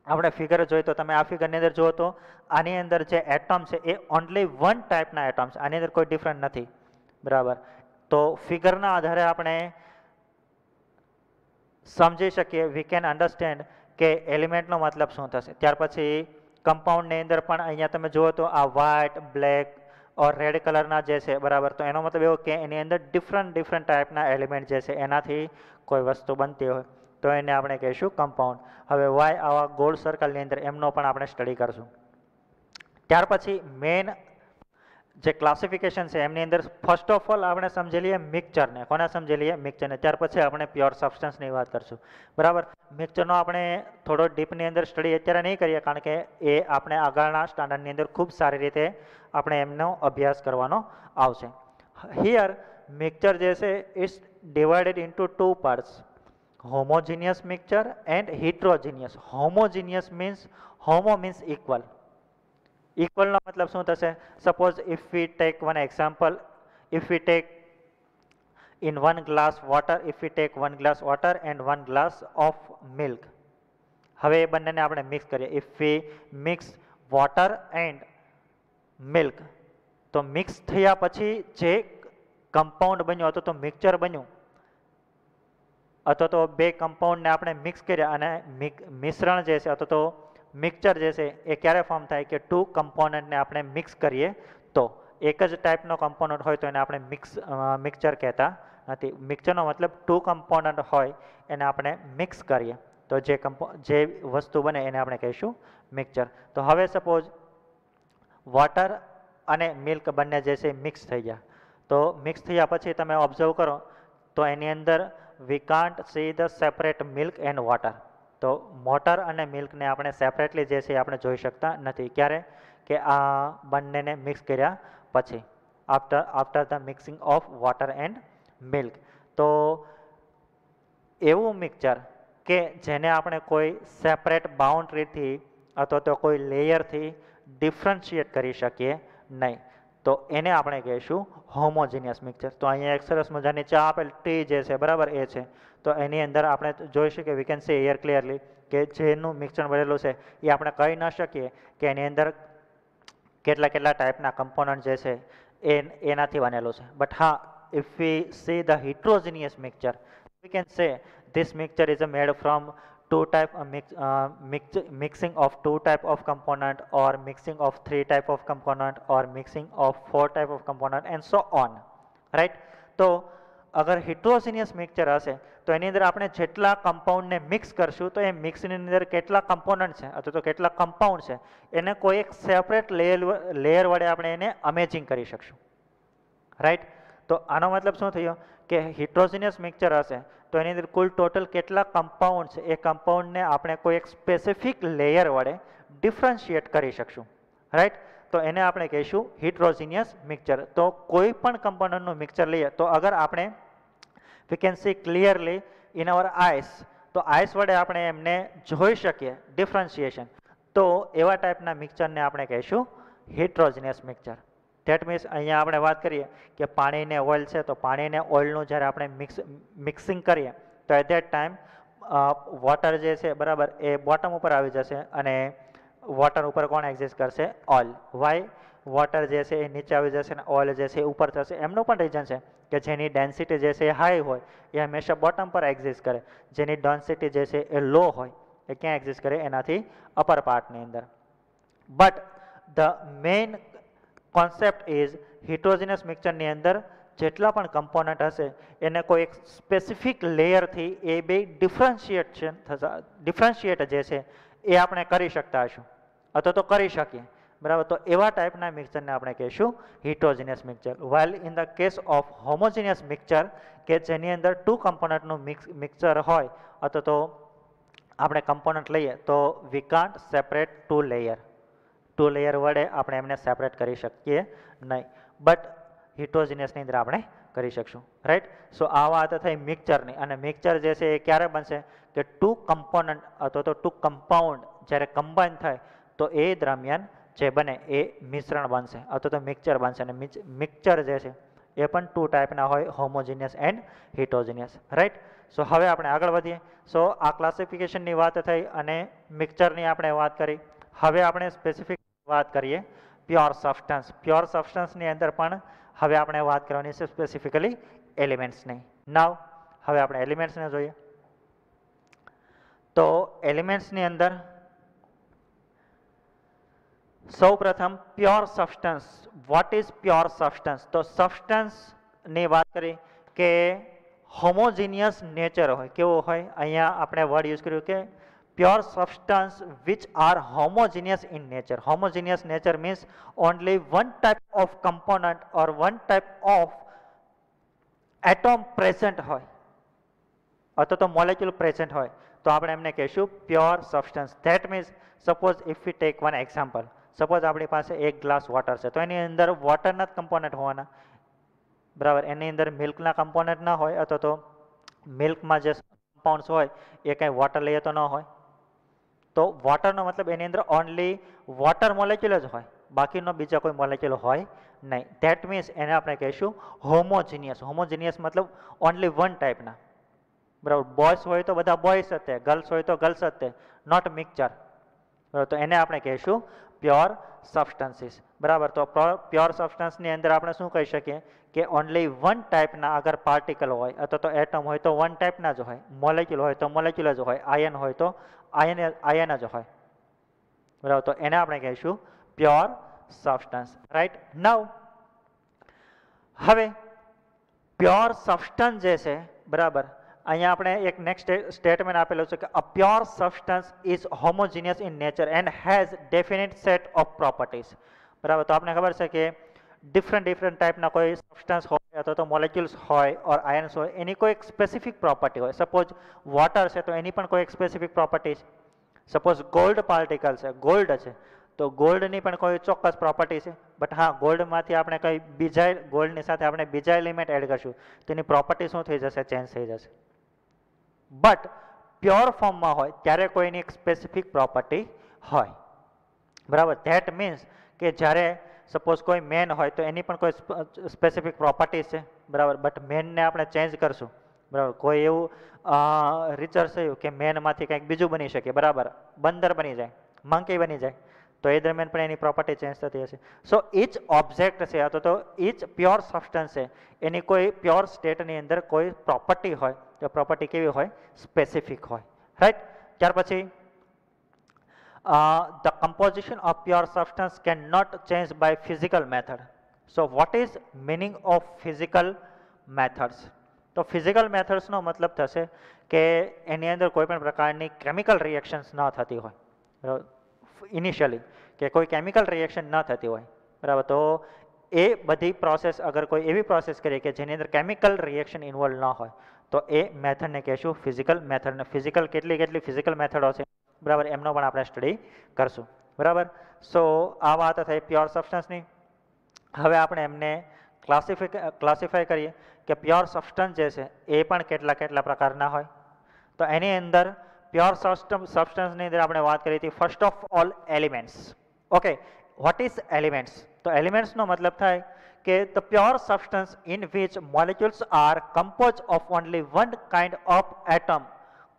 આપણે ફિગર જોઈએ તો તમે આ ફિગરની અંદર જુઓ તો આની અંદર જે એટમ છે એ ઓનલી 1 ટાઈપના એટમ છે, આની અંદર કોઈ ડિફરન્ટ નથી, બરાબર. તો ફિગરના આધારે આપણે સમજી શકીએ, વી કેન અન્ડરસ્ટેન્ડ કે એલિમેન્ટનો મતલબ શું થશે. ત્યાર પછી કમ્પાઉન્ડની અંદર પણ અહીંયા તમે જુઓ તો આ વ્હાઇટ, બ્લેક ઓર રેડ કલરના જે છે, બરાબર. તો એનો મતલબ એવો કે એની અંદર ડિફરન્ટ ટાઈપના એલિમેન્ટ જે છે એનાથી કોઈ વસ્તુ બનતી હોય તો એને આપણે કહીશું કમ્પાઉન્ડ. હવે વાય આવા ગોળ સર્કલની અંદર એમનો પણ આપણે સ્ટડી કરશું. ત્યાર પછી મેઇન જે ક્લાસિફિકેશન છે એમની અંદર ફર્સ્ટ ઓફ ઓલ આપણે સમજી લઈએ મિક્સચરને. કોને સમજી લઈએ? મિક્સચરને. ત્યાર પછી આપણે પ્યોર સબસ્ટન્સની વાત કરશું, બરાબર. મિક્સચરનો આપણે થોડો ડીપની અંદર સ્ટડી અત્યારે નહીં કરીએ કારણ કે એ આપણે આગળના સ્ટાન્ડર્ડની અંદર ખૂબ સારી રીતે આપણે એમનો અભ્યાસ કરવાનો આવશે. હિયર મિક્સચર જે છે it's divided into 2 parts, homogeneous mixture and heterogeneous. Homogeneous means homo means equal. ઇક્વલનો મતલબ શું થશે? Suppose if we take one example, if we take in 1 glass water, if we take 1 glass water and 1 glass of milk. હવે એ બંનેને આપણે mix કરીએ. if we mix water and milk, તો mix થયા પછી જે કમ્પાઉન્ડ બન્યું અથવા તો મિક્સચર બન્યું અથવા તો બે કમ્પાઉન્ડને આપણે મિક્સ કર્યા અને મિશ્રણ જે છે અથવા તો મિક્સચર જે છે એ ક્યારે ફોર્મ થાય કે 2 કમ્પોનન્ટને આપણે મિક્સ કરીએ તો એક જ ટાઈપનો કમ્પોનન્ટ હોય તો એને આપણે મિક્સચર કહેતા નથી. મિક્સચરનો મતલબ ટુ કમ્પોનન્ટ હોય એને આપણે મિક્સ કરીએ તો જે વસ્તુ બને એને આપણે કહીશું મિક્સચર. તો હવે સપોઝ વોટર અને મિલ્ક બંને જે છે મિક્સ થઈ ગયા. તો મિક્સ થયા પછી તમે ઓબ્ઝર્વ કરો તો એની અંદર we can't see the separate milk and water. તો વોટર અને મિલ્કને આપણે સેપરેટલી જે છે આપણે જોઈ શકતા નથી. ક્યારે? કે આ બંનેને મિક્સ કર્યા પછી, after the mixing of water and milk. તો એવું મિક્સચર કે જેને આપણે કોઈ સેપરેટ બાઉન્ડ્રીથી અથવા તો કોઈ લેયરથી ડિફરન્શિએટ કરી શકીએ નહીં, તો એને આપણે કહીશું હોમોજીનિયસ મિક્સચર. તો અહીંયા એક સરસ મજાની ચા આપેલ ટી જે છે બરાબર એ છે. તો એની અંદર આપણે જોઈ શકીએ, વી કેન સી હિયર ક્લિયરલી કે જેનું મિક્સચર બનેલું છે એ આપણે કહી ન શકીએ કે એની અંદર કેટલા કેટલા ટાઈપના કમ્પોનન્ટ જે છે એનાથી બનેલું છે. બટ હા, if we see the heterogeneous mixture, we can say this mixture is made from mixing of two type of component, or mixing of three type of component, or mixing of four type of component, and so on, right? તો અગર heterogeneous mixture હશે તો એની અંદર આપણે જેટલા કમ્પાઉન્ડને mix કરશું તો એ મિક્સની અંદર કેટલા કમ્પોનન્ટ છે અથવા તો કેટલા કમ્પાઉન્ડ છે એને કોઈ એક સેપરેટ લેયર વડે આપણે એને અમેજિંગ કરી શકશું, રાઈટ? તો આનો મતલબ શું થયો કે હિટ્રોજીનિયસ મિક્સચર હશે તો એની અંદર કુલ ટોટલ કેટલા કમ્પાઉન્ડ છે એ કમ્પાઉન્ડને આપણે કોઈ એક સ્પેસિફિક લેયર વડે ડિફરન્શિએટ કરી શકશું, રાઈટ? તો એને આપણે કહીશું હિટ્રોજીનિયસ મિક્સચર. તો કોઈ પણ કમ્પોનન્ટનું મિક્સચર લઈએ તો અગર આપણે we can see clearly in our eyes, તો આઈસ વડે આપણે એમને જોઈ શકીએ ડિફરન્શિએશન, તો એવા ટાઈપના મિક્સચરને આપણે કહીશું હિટ્રોજીનિયસ મિક્સચર. ધેટ મીન્સ અહીંયા આપણે વાત કરીએ કે પાણીને ઓઇલ છે તો પાણીને ઓઇલનું જ્યારે આપણે મિક્સિંગ કરીએ તો એટ ધેટ ટાઈમ વોટર જે છે બરાબર એ બોટમ ઉપર આવી જશે અને વોટર ઉપર કોણ એક્ઝિસ્ટ કરશે? ઓઇલ. વાય? વોટર જે છે એ નીચે આવી જશે અને ઓઇલ જે છે એ ઉપર થશે. એમનું પણ રીઝન છે કે જેની ડેન્સિટી જે છે એ હાઈ હોય એ હંમેશા બોટમ પર એક્ઝિસ્ટ કરે, જેની ડેન્સિટી જે છે એ લો હોય એ ક્યાં એક્ઝિસ્ટ કરે? એનાથી અપર પાર્ટની અંદર. But the main concept is heterogeneous મિક્સચરની અંદર જેટલા પણ કમ્પોનન્ટ હશે એને કોઈ એક સ્પેસિફિક લેયરથી એ બે ડિફરન્શિએટ જે છે એ આપણે કરી શકતા હશું અથવા તો કરી શકીએ, બરાબર? તો એવા ટાઈપના મિક્સચરને આપણે કહીશું heterogeneous mixture. While in the case of homogeneous mixture કે જેની અંદર ટુ કમ્પોનન્ટનું મિક્સચર હોય અથવા તો આપણે કમ્પોનન્ટ લઈએ તો we can't separate two layer વડે આપણે એમને સેપરેટ કરી શકીએ નહીં, બટ હિટ્રોજીનિયસની અંદર આપણે કરી શકશું, રાઈટ? સો આ વાત થઈ મિક્સચરની. અને મિક્સચર જે છે એ ક્યારે બનશે કે ટુ કમ્પોનન્ટ અથવા તો ટુ કમ્પાઉન્ડ જ્યારે કમ્બાઈન થાય તો એ દરમિયાન જે બને એ મિશ્રણ બનશે અથવા તો મિક્સચર બનશે. અને મિક્સચર જે છે એ પણ ટુ ટાઈપના હોય, હોમોજીનિયસ એન્ડ હિટ્રોજીનિયસ, રાઈટ? સો હવે આપણે આગળ વધીએ. સો આ ક્લાસિફિકેશનની વાત થઈ અને મિક્સચરની આપણે વાત કરી. હવે આપણે સ્પેસિફિક વાત કરીએ પ્યોર સબસ્ટન્સ. પ્યોર સબસ્ટન્સની અંદર પણ હવે આપણે વાત કરવાની છે સ્પેસિફિકલી એલિમેન્ટ્સની. નાવ હવે આપણે એલિમેન્ટ્સને જોઈએ. તો એલિમેન્ટ્સની અંદર સૌ પ્રથમ pure substance. Vote is pure substance? તો સબસ્ટન્સની વાત કરી કે હોમોજીનિયસ નેચર હોય. કેવો હોય? અહીંયા આપણે વર્ડ યુઝ કર્યું કે pure substance which are homogeneous in nature. Homogeneous nature means only one type of component or one type of atom present હોય અથવા તો molecule present હોય તો આપણે એમને કહીશું pure substance. That means suppose if we take one example, suppose આપણી પાસે એક ગ્લાસ વોટર છે તો એની અંદર વોટરના જ કમ્પોનન્ટ હોવાના, બરાબર? એની અંદર મિલ્કના કમ્પોનન્ટ ના હોય અથવા તો મિલ્કમાં જે કમ્પાઉન્ડ્સ હોય એ કંઈ વોટર લઈએ તો ન હોય. તો વોટરનો મતલબ એની અંદર ઓનલી વોટર મોલેક્યુલ જ હોય, બાકીનો બીજા કોઈ મોલેક્યુલ હોય નહીં. ધેટ મીન્સ એને આપણે કહીશું હોમોજીનિયસ. હોમોજીનિયસ મતલબ ઓનલી વન ટાઈપના, બરાબર? બોયસ હોય તો બધા બોયસ જ તે, ગર્લ્સ હોય તો ગર્લ્સ જ તે, નોટ મિક્સચર, બરાબર? તો એને આપણે કહીશું પ્યોર સબસ્ટન્સીસ, બરાબર? તો પ્યોર સબસ્ટન્સની અંદર આપણે શું કહી શકીએ કે ઓનલી વન ટાઈપના અગર પાર્ટિકલ હોય અથવા તો એટમ હોય તો વન ટાઈપના જ હોય, મોલેક્યુલ હોય તો મોલેક્યુલ જ હોય, આયન હોય તો આયન જ હોય, બરાબર? તો એને આપણે કહીશું પ્યોર સબસ્ટન્સ, રાઈટ? નાઉ હવે પ્યોર સબસ્ટન્સ જે છે બરાબર, અહીંયા આપણે એક નેક્સ્ટ સ્ટેટમેન્ટ આપેલું છે કે અ pure substance is homogeneous in nature and has definite set of properties. બરાબર, તો આપણે ખબર છે કે ડિફરન્ટ ટાઈપના કોઈ સબસ્ટન્સ હોય અથવા તો મોલેક્યુલ્સ હોય ઓર આયન્સ હોય, એની કોઈ એક સ્પેસિફિક પ્રોપર્ટી હોય. સપોઝ વોટર છે તો એની પણ કોઈ એક સ્પેસિફિક પ્રોપર્ટી છે. સપોઝ ગોલ્ડ પાર્ટિકલ છે, ગોલ્ડ છે તો ગોલ્ડની પણ કોઈ ચોક્કસ પ્રોપર્ટી છે. બટ હા, ગોલ્ડમાંથી આપણે કંઈ બીજા ગોલ્ડની સાથે આપણે બીજા એલિમેન્ટ એડ કરશું તો એની પ્રોપર્ટી શું થઈ જશે? ચેન્જ થઈ જશે. બટ પ્યોર ફોર્મમાં હોય ત્યારે કોઈની એક સ્પેસિફિક પ્રોપર્ટી હોય. બરાબર, ધેટ મીન્સ કે જ્યારે સપોઝ કોઈ મેન હોય તો એની પણ કોઈ સ્પેસિફિક પ્રોપર્ટી છે. બરાબર, બટ મેનને આપણે ચેન્જ કરશું. બરાબર, કોઈ એવું રિસર્ચ થયું કે મેનમાંથી કંઈક બીજું બની શકે. બરાબર, બંદર બની જાય, મંકી બની જાય, તો એ દરમિયાન પણ એની પ્રોપર્ટી ચેન્જ થતી હશે. સો ઈચ ઓબ્જેક્ટ છે અથવા તો ઈચ પ્યોર સબસ્ટન્સ છે, એની કોઈ પ્યોર સ્ટેટની અંદર કોઈ પ્રોપર્ટી હોય તો પ્રોપર્ટી કેવી હોય? સ્પેસિફિક હોય. રાઈટ. ત્યાર પછી the composition of pure substance cannot change by physical method. So what is meaning of physical methods? તો ફિઝિકલ મેથડ્સનો મતલબ થશે કે એની અંદર કોઈ પણ પ્રકારની કેમિકલ રિએક્શન્સ ન થતી હોય. બરાબર, ઇનિશિયલી કે કોઈ કેમિકલ રિએક્શન ન થતી હોય. બરાબર, તો એ બધી પ્રોસેસ અગર કોઈ એવી પ્રોસેસ કરીએ કે જેની અંદર કેમિકલ રિએક્શન ઇન્વોલ્વ ન હોય તો એ મેથડને કહેશું ફિઝિકલ મેથડ. ફિઝિકલ કેટલી ફિઝિકલ મેથડો છે બરાબર, એમનો પણ આપણે સ્ટડી કરશું. બરાબર, સો આ વાત થઈ પ્યોર સબસ્ટન્સની. હવે આપણે એમને ક્લાસિફાય કરીએ કે પ્યોર સબસ્ટન્સ જે છે એ પણ કેટલા પ્રકારના હોય. તો એની અંદર પ્યોર સબસ્ટન્સની અંદર આપણે વાત કરી હતી first of all elements. Okay, what is elements? તો એલિમેન્ટ્સનો મતલબ થાય કે the pure substance in which molecules are composed of only one kind of atom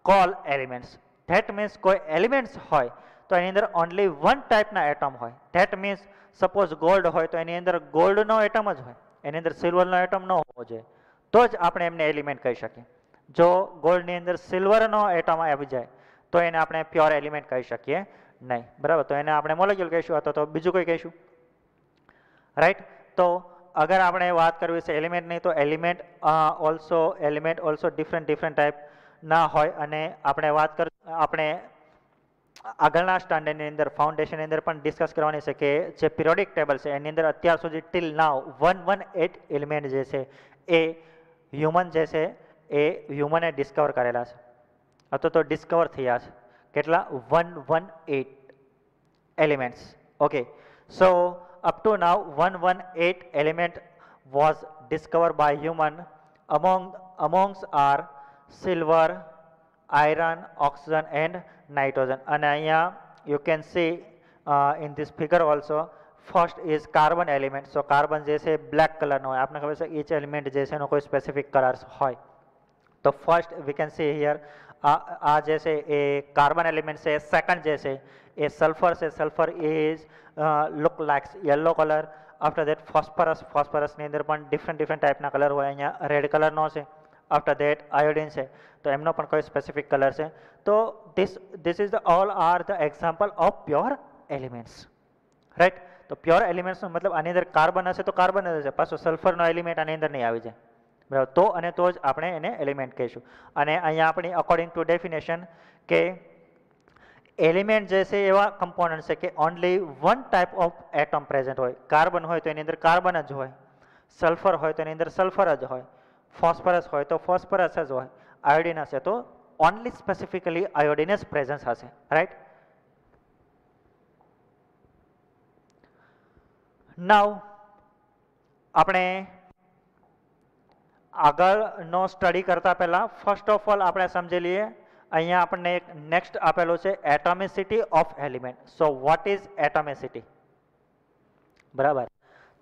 call elements. That means કોઈ એલિમેન્ટ્સ હોય તો એની અંદર ઓનલી વન ટાઈપના એટમ હોય. ધેટ મીન્સ સપોઝ ગોલ્ડ હોય તો એની અંદર ગોલ્ડનો એટમ જ હોય, એની અંદર સિલ્વરનો એટમ ન હોવો જોઈએ, તો જ આપણે એમને એલિમેન્ટ કહી શકીએ. જો ગોલ્ડની અંદર સિલ્વરનો એટમ આવી જાય તો એને આપણે પ્યોર એલિમેન્ટ કહી શકીએ નહીં. બરાબર, તો એને આપણે મોલેક્યુલ કહીશું અથવા તો બીજું કોઈ કહીશું. રાઈટ. તો અગર આપણે વાત કરવી છે એલિમેન્ટની, તો એલિમેન્ટ ઓલ્સો ડિફરન્ટ ટાઈપ ના હોય. અને આપણે આગળના સ્ટાન્ડર્ડની અંદર ફાઉન્ડેશનની અંદર પણ ડિસ્કસ કરવાની છે કે જે પિરિયોડિક ટેબલ છે એની અંદર અત્યાર સુધી ટિલ નાવ 118 એલિમેન્ટ જે છે એ હ્યુમન જે છે એ હ્યુમને ડિસ્કવર કરેલા છે અથવા તો ડિસ્કવર થયા છે. કેટલા? 118 elements. Okay, so up to now 118 element was discovered by human. Amongst are silver, iron, oxygen and nitrogen. And અહીંયા you can see in this figure also first is carbon element. So carbon જે છે black color નો હોય. આપણે ખબર છે each element જે છે એનો કોઈ specific colors હોય. તો first we can see here આ જે છે એ કાર્બન એલિમેન્ટ છે. સેકન્ડ જે છે એ સલ્ફર છે. Sulphur is look like yellow colour. After that ફોસ્ફરસની અંદર પણ ડિફરન્ટ ટાઈપના કલર હોય. અહીંયા રેડ કલરનો છે. આફ્ટર દેટ આયોડિન છે તો એમનો પણ કોઈ સ્પેસિફિક કલર છે. તો this is the all are the example of pure elements. Right. તો પ્યોર એલિમેન્ટ્સનો મતલબ આની અંદર કાર્બન હશે તો કાર્બન જ હશે, પાછો સલ્ફરનો એલિમેન્ટ આની અંદર નહીં આવી જાય. બરાબર, તો જ આપણે એને એલિમેન્ટ કહીશું. અને અહીંયા આપણી અકોર્ડિંગ ટુ ડેફિનેશન કે એલિમેન્ટ જે છે એવા કમ્પોનન્ટ છે કે only one type of atom present હોય. કાર્બન હોય તો એની અંદર કાર્બન જ હોય, સલ્ફર હોય તો એની અંદર સલ્ફર જ હોય, ફોસ્ફરસ હોય તો ફોસ્ફરસ જ હોય, આયોડિન હશે તો ઓનલી સ્પેસિફિકલી આયોડિનસ પ્રેઝન્સ હશે. રાઈટ. નાવ આપણે આગળનો સ્ટડી કરતા પહેલા ફર્સ્ટ ઓફ ઓલ આપણે સમજી લઈએ. અહીંયા આપણને એક નેક્સ્ટ આપેલું છે atomicity of element. So what is atomicity? બરાબર,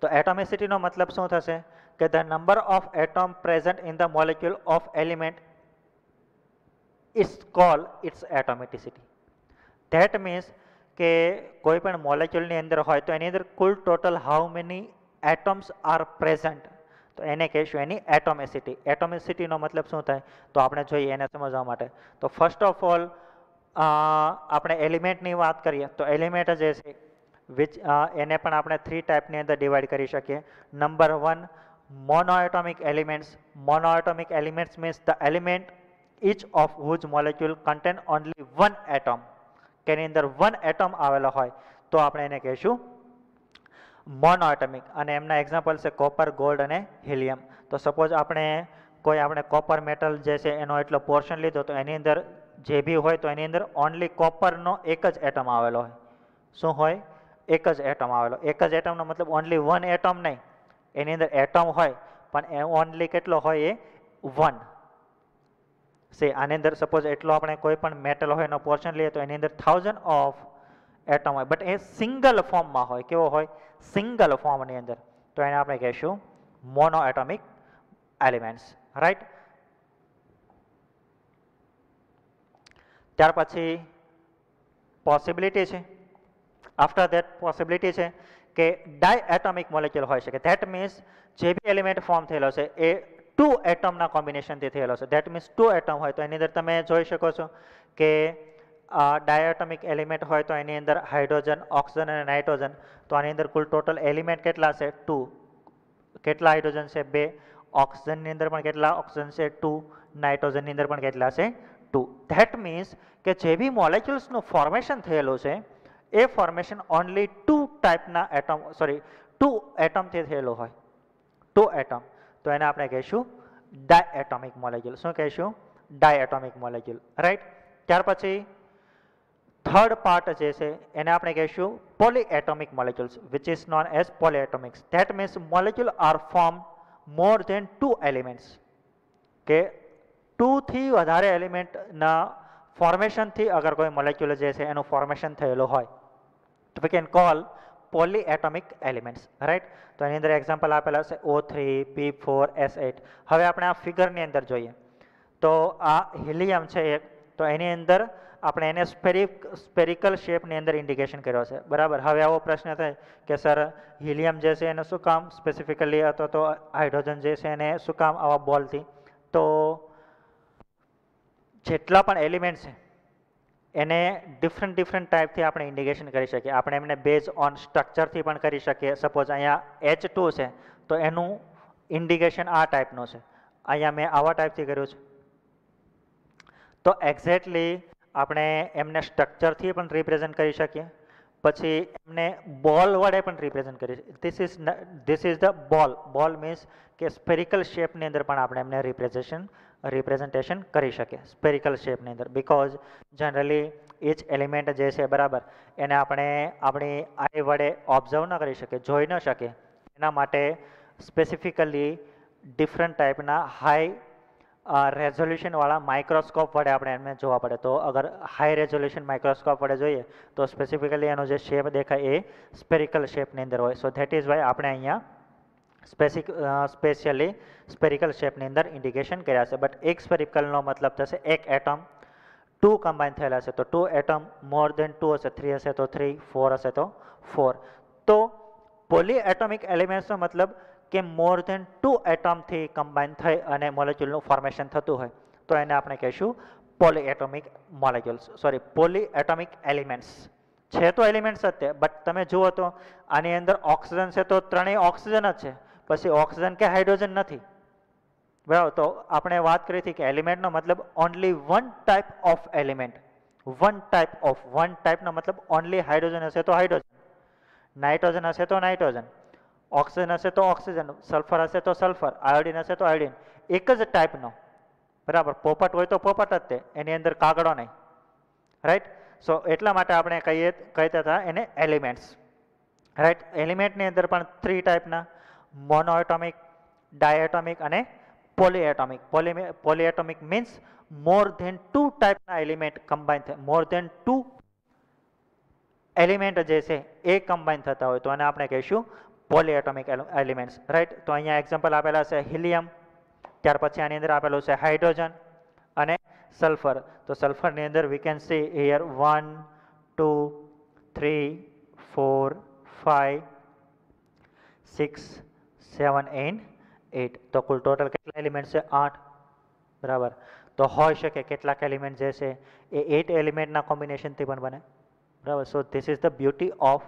તો એટોમિસિટીનો મતલબ શું થશે કે the number of atom present in the molecule of element is call it's atomicity. That means કે કોઈ પણ મોલેક્યુલની અંદર હોય તો એની અંદર કુલ total how many atoms are present, તો એને કહીશું એની એટોમિસિટી. એટોમિસિટીનો મતલબ શું થાય તો આપણે જોઈએ એને સમજવા માટે. તો ફર્સ્ટ ઓફ ઓલ આપણે એલિમેન્ટની વાત કરીએ તો એલિમેન્ટ જે છે એને પણ આપણે 3 ટાઈપની અંદર ડિવાઈડ કરી શકીએ. Number 1 Monoatomic elements means the element each of whose molecule contain only one atom. કે એની અંદર વન એટમ આવેલો હોય તો આપણે એને કહીશું મોનોએટમિક. અને એમના એક્ઝામ્પલ છે કોપર, ગોલ્ડ અને હિલિયમ. તો સપોઝ આપણે કોપર મેટલ જે છે એનો એટલો પોર્શન લીધો તો એની અંદર જે બી હોય તો એની અંદર ઓનલી કોપરનો એક જ એટમ આવેલો હોય. શું હોય? એક જ એટમ આવેલો. એક જ એટમનો મતલબ ઓનલી વન એટમ નહીં, એની અંદર એટમ હોય પણ એ ઓનલી કેટલો હોય? એ વન. આની અંદર સપોઝ એટલો આપણે કોઈ પણ મેટલ હોય એનો પોર્શન લઈએ તો એની અંદર 1000 ઓફ એટમ હોય, બટ એ સિંગલ ફોર્મમાં હોય. કેવો હોય? સિંગલ ફોર્મની અંદર. તો એને આપણે કહીશું મોનો એટોમિક એલિમેન્ટ્સ. રાઈટ. ત્યાર પછી પોસિબિલિટી છે. આફ્ટર ધેટ પોસિબિલિટી છે કે ડાયએટોમિક મોલેક્યુલ હોઈ શકે. ધેટ મીન્સ જે બી એલિમેન્ટ ફોર્મ થયેલો છે એ 2 એટમના કોમ્બિનેશનથી થયેલો છે. ધેટ મીન્સ 2 એટમ હોય તો એની અંદર તમે જોઈ શકો છો કે ડાયએટોમિક એલિમેન્ટ હોય તો એની અંદર હાઇડ્રોજન, ઓક્સિજન અને નાઇટ્રોજન. તો આની અંદર કુલ ટોટલ એલિમેન્ટ કેટલા છે? 2. કેટલા હાઇડ્રોજન છે? 2. ઓક્સિજનની અંદર પણ કેટલા ઓક્સિજન છે? 2. નાઇટ્રોજનની અંદર પણ કેટલા છે? 2. ધેટ મીન્સ કે જે બી મોલેક્યુલ્સનું ફોર્મેશન થયેલું છે એ ફોર્મેશન ઓનલી 2 એટમથી થયેલું હોય. 2 એટમ. તો એને આપણે કહીશું ડાયએટોમિક મોલેક્યુલ. શું કહીશું? Diatomic molecule. રાઈટ. ત્યાર પછી થર્ડ પાર્ટ જે છે એને આપણે કહીશું polyatomic molecules, which is known as polyatomics. That means molecule are form more than 2 elements. કે 2 થી વધારે એલિમેન્ટના ફોર્મેશનથી અગર કોઈ મોલેક્યુલ જે છે એનું ફોર્મેશન થયેલું હોય તો we can call polyatomic elements. Right. તો એની અંદર એક્ઝામ્પલ આપેલા છે O3, P4, S8. હવે આપણે આ ફિગરની અંદર જોઈએ તો આ હિલિયમ છે એક, તો એની અંદર આપણે એને સ્પેરિકલ શેપની અંદર ઇન્ડિકેશન કર્યો છે. બરાબર. હવે આવો પ્રશ્ન થાય કે સર હિલિયમ જે છે એને શું કામ સ્પેસિફિકલી અથવા તો હાઇડ્રોજન જે છે એને શું કામ આવા બોલથી? તો જેટલા પણ એલિમેન્ટ છે એને ડિફરન્ટ ટાઈપથી આપણે ઇન્ડિકેશન કરી શકીએ. આપણે એમને બેઝ ઓન સ્ટ્રક્ચરથી પણ કરી શકીએ. સપોઝ અહીંયા H2 છે તો એનું ઇન્ડિકેશન આ ટાઈપનું છે, અહીંયા મેં આવા ટાઈપથી કર્યું છે. તો એક્ઝેક્ટલી આપણે એમને સ્ટ્રક્ચરથી પણ રિપ્રેઝન્ટ કરી શકીએ, પછી એમને બોલ વડે પણ રિપ્રેઝન્ટ કરી શકીએ. This is the ball. બોલ મીન્સ કે સ્પેરિકલ શેપની અંદર પણ આપણે એમને રિપ્રેઝન્ટેશન કરી શકીએ સ્પેરિકલ શેપની અંદર. બિકોઝ જનરલી એ જ એલિમેન્ટ જે છે બરાબર એને આપણે આપણી આઈ વડે ઓબ્ઝર્વ ન કરી શકીએ, જોઈ ન શકીએ. એના માટે સ્પેસિફિકલી ડિફરન્ટ ટાઈપના હાઈ રેઝોલ્યુશનવાળા માઇક્રોસ્કોપ વડે આપણે એમને જોવા પડે. તો અગર હાઈ રેઝોલ્યુશન માઇક્રોસ્કોપ વડે જોઈએ તો સ્પેસિફિકલી એનો જે શેપ દેખાય એ સ્પેરિકલ શેપની અંદર હોય. સો ધેટ ઇઝ વાય આપણે અહીંયા સ્પેશિયલી સ્પેરિકલ શેપની અંદર ઇન્ડિકેશન કર્યા છે. બટ એક સ્પેરિકલનો મતલબ થશે એક એટમ 2 કમ્બાઈન થયેલા છે. તો 2 એટમ મોર દેન 2 હશે, 3 હશે તો 3, 4 હશે તો 4. તો પોલીએટોમિક એલિમેન્ટ્સનો મતલબ કે મોર દેન 2 એટમથી કમ્બાઈન થઈ અને મોલેક્યુલનું ફોર્મેશન થતું હોય તો એને આપણે કહીશું પોલીએટોમિક એલિમેન્ટ્સ. છે તો એલિમેન્ટ્સ જ તે, બટ તમે જુઓ તો આની અંદર ઓક્સિજન છે તો ત્રણેય ઓક્સિજન જ છે, પછી ઓક્સિજન કે હાઇડ્રોજન નથી. બરાબર. તો આપણે વાત કરી હતી કે એલિમેન્ટનો મતલબ only one type of element. One ટાઈપનો મતલબ ઓનલી હાઇડ્રોજન હશે તો હાઇડ્રોજન, નાઇટ્રોજન હશે તો નાઇટ્રોજન, ઓક્સિજન હશે તો ઓક્સિજન, સલ્ફર હશે તો સલ્ફર, આયોડિન હશે તો આયોડિન. એક જ ટાઈપનો. બરાબર. પોપટ હોય તો પોપટ જ તે, એની અંદર કાગડો નહીં. રાઈટ. સો એટલા માટે આપણે કહેતા હતા એને એલિમેન્ટ્સ. રાઈટ. એલિમેન્ટની અંદર પણ 3 ટાઈપના મોનોએટોમિક, ડાયએટોમિક અને પોલીએટોમિક. પોલીએટોમિક મીન્સ મોર ધેન 2 ટાઈપના એલિમેન્ટ કમ્બાઈન થાય, મોર ધેન 2 એલિમેન્ટ જે છે એ કમ્બાઈન થતા હોય તો એને આપણે કહીશું પોલીએટોમિક એલિમેન્ટ્સ. રાઈટ. તો અહીંયા એક્ઝામ્પલ આપેલા છે હિલિયમ, ત્યાર પછી આની અંદર આપેલું છે હાઇડ્રોજન અને સલ્ફર. તો સલ્ફરની અંદર વી કેન સી હિયર 1, 2, 3, 4, 5, 6, 7 and 8. તો કુલ ટોટલ કેટલા એલિમેન્ટ છે? 8. બરાબર. તો હોઈ શકે કેટલાક એલિમેન્ટ જે છે એ 8 એલિમેન્ટના કોમ્બિનેશનથી પણ બને. બરાબર. So this is the beauty of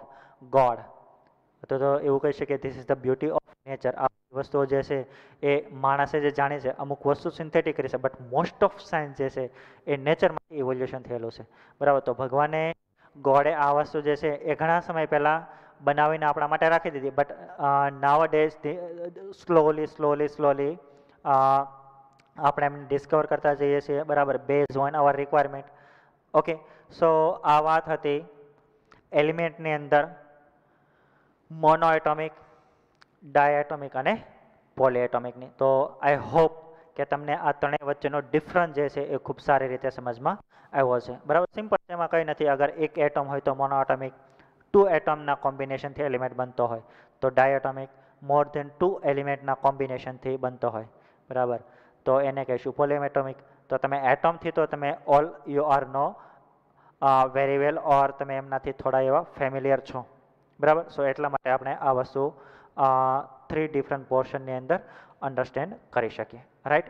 God. તો એવું કહી શકીએ this is the beauty of nature. આ વસ્તુઓ જે છે એ માણસે જે જાણી છે, અમુક વસ્તુ સિન્થેટિક કરી છે, બટ મોસ્ટ ઓફ સાયન્સ જે છે એ નેચરમાંથી ઇવોલ્યુશન થયેલું છે, બરાબર. તો ભગવાને ગોડે આ વસ્તુ જે છે એ ઘણા સમય પહેલાં બનાવીને આપણા માટે રાખી દીધી, બટ નાવ ડેઝ સ્લોલી આપણે એમ ડિસ્કવર કરતા જઈએ છીએ, બરાબર, base on our requirement. Okay, so આ વાત હતી એલિમેન્ટની અંદર મોનોએટોમિક, ડાયએટોમિક અને પોલીએટોમિકની. તો આઈ હોપ કે તમને આ ત્રણેય વચ્ચેનો ડિફરન્સ જે છે એ ખૂબ સારી રીતે સમજમાં આવ્યો છે, બરાબર. સિમ્પલ, એમાં કંઈ નથી. અગર એક એટમ હોય તો મોનોએટોમિક, 2 એટમના કોમ્બિનેશનથી એલિમેન્ટ બનતો હોય તો ડાયએટોમિક, મોર ધેન 2 એલિમેન્ટના કોમ્બિનેશનથી બનતો હોય, બરાબર, તો એને કહીશું પોલીએટોમિક. તો તમે એટમથી તો તમે all you are know very well, or તમે એમનાથી થોડા એવા ફેમિલિયર છો, બરાબર. સો એટલા માટે આપણે આ વસ્તુ 3 ડિફરન્ટ પોર્શનની અંદર અન્ડરસ્ટેન્ડ કરી શકીએ, રાઈટ.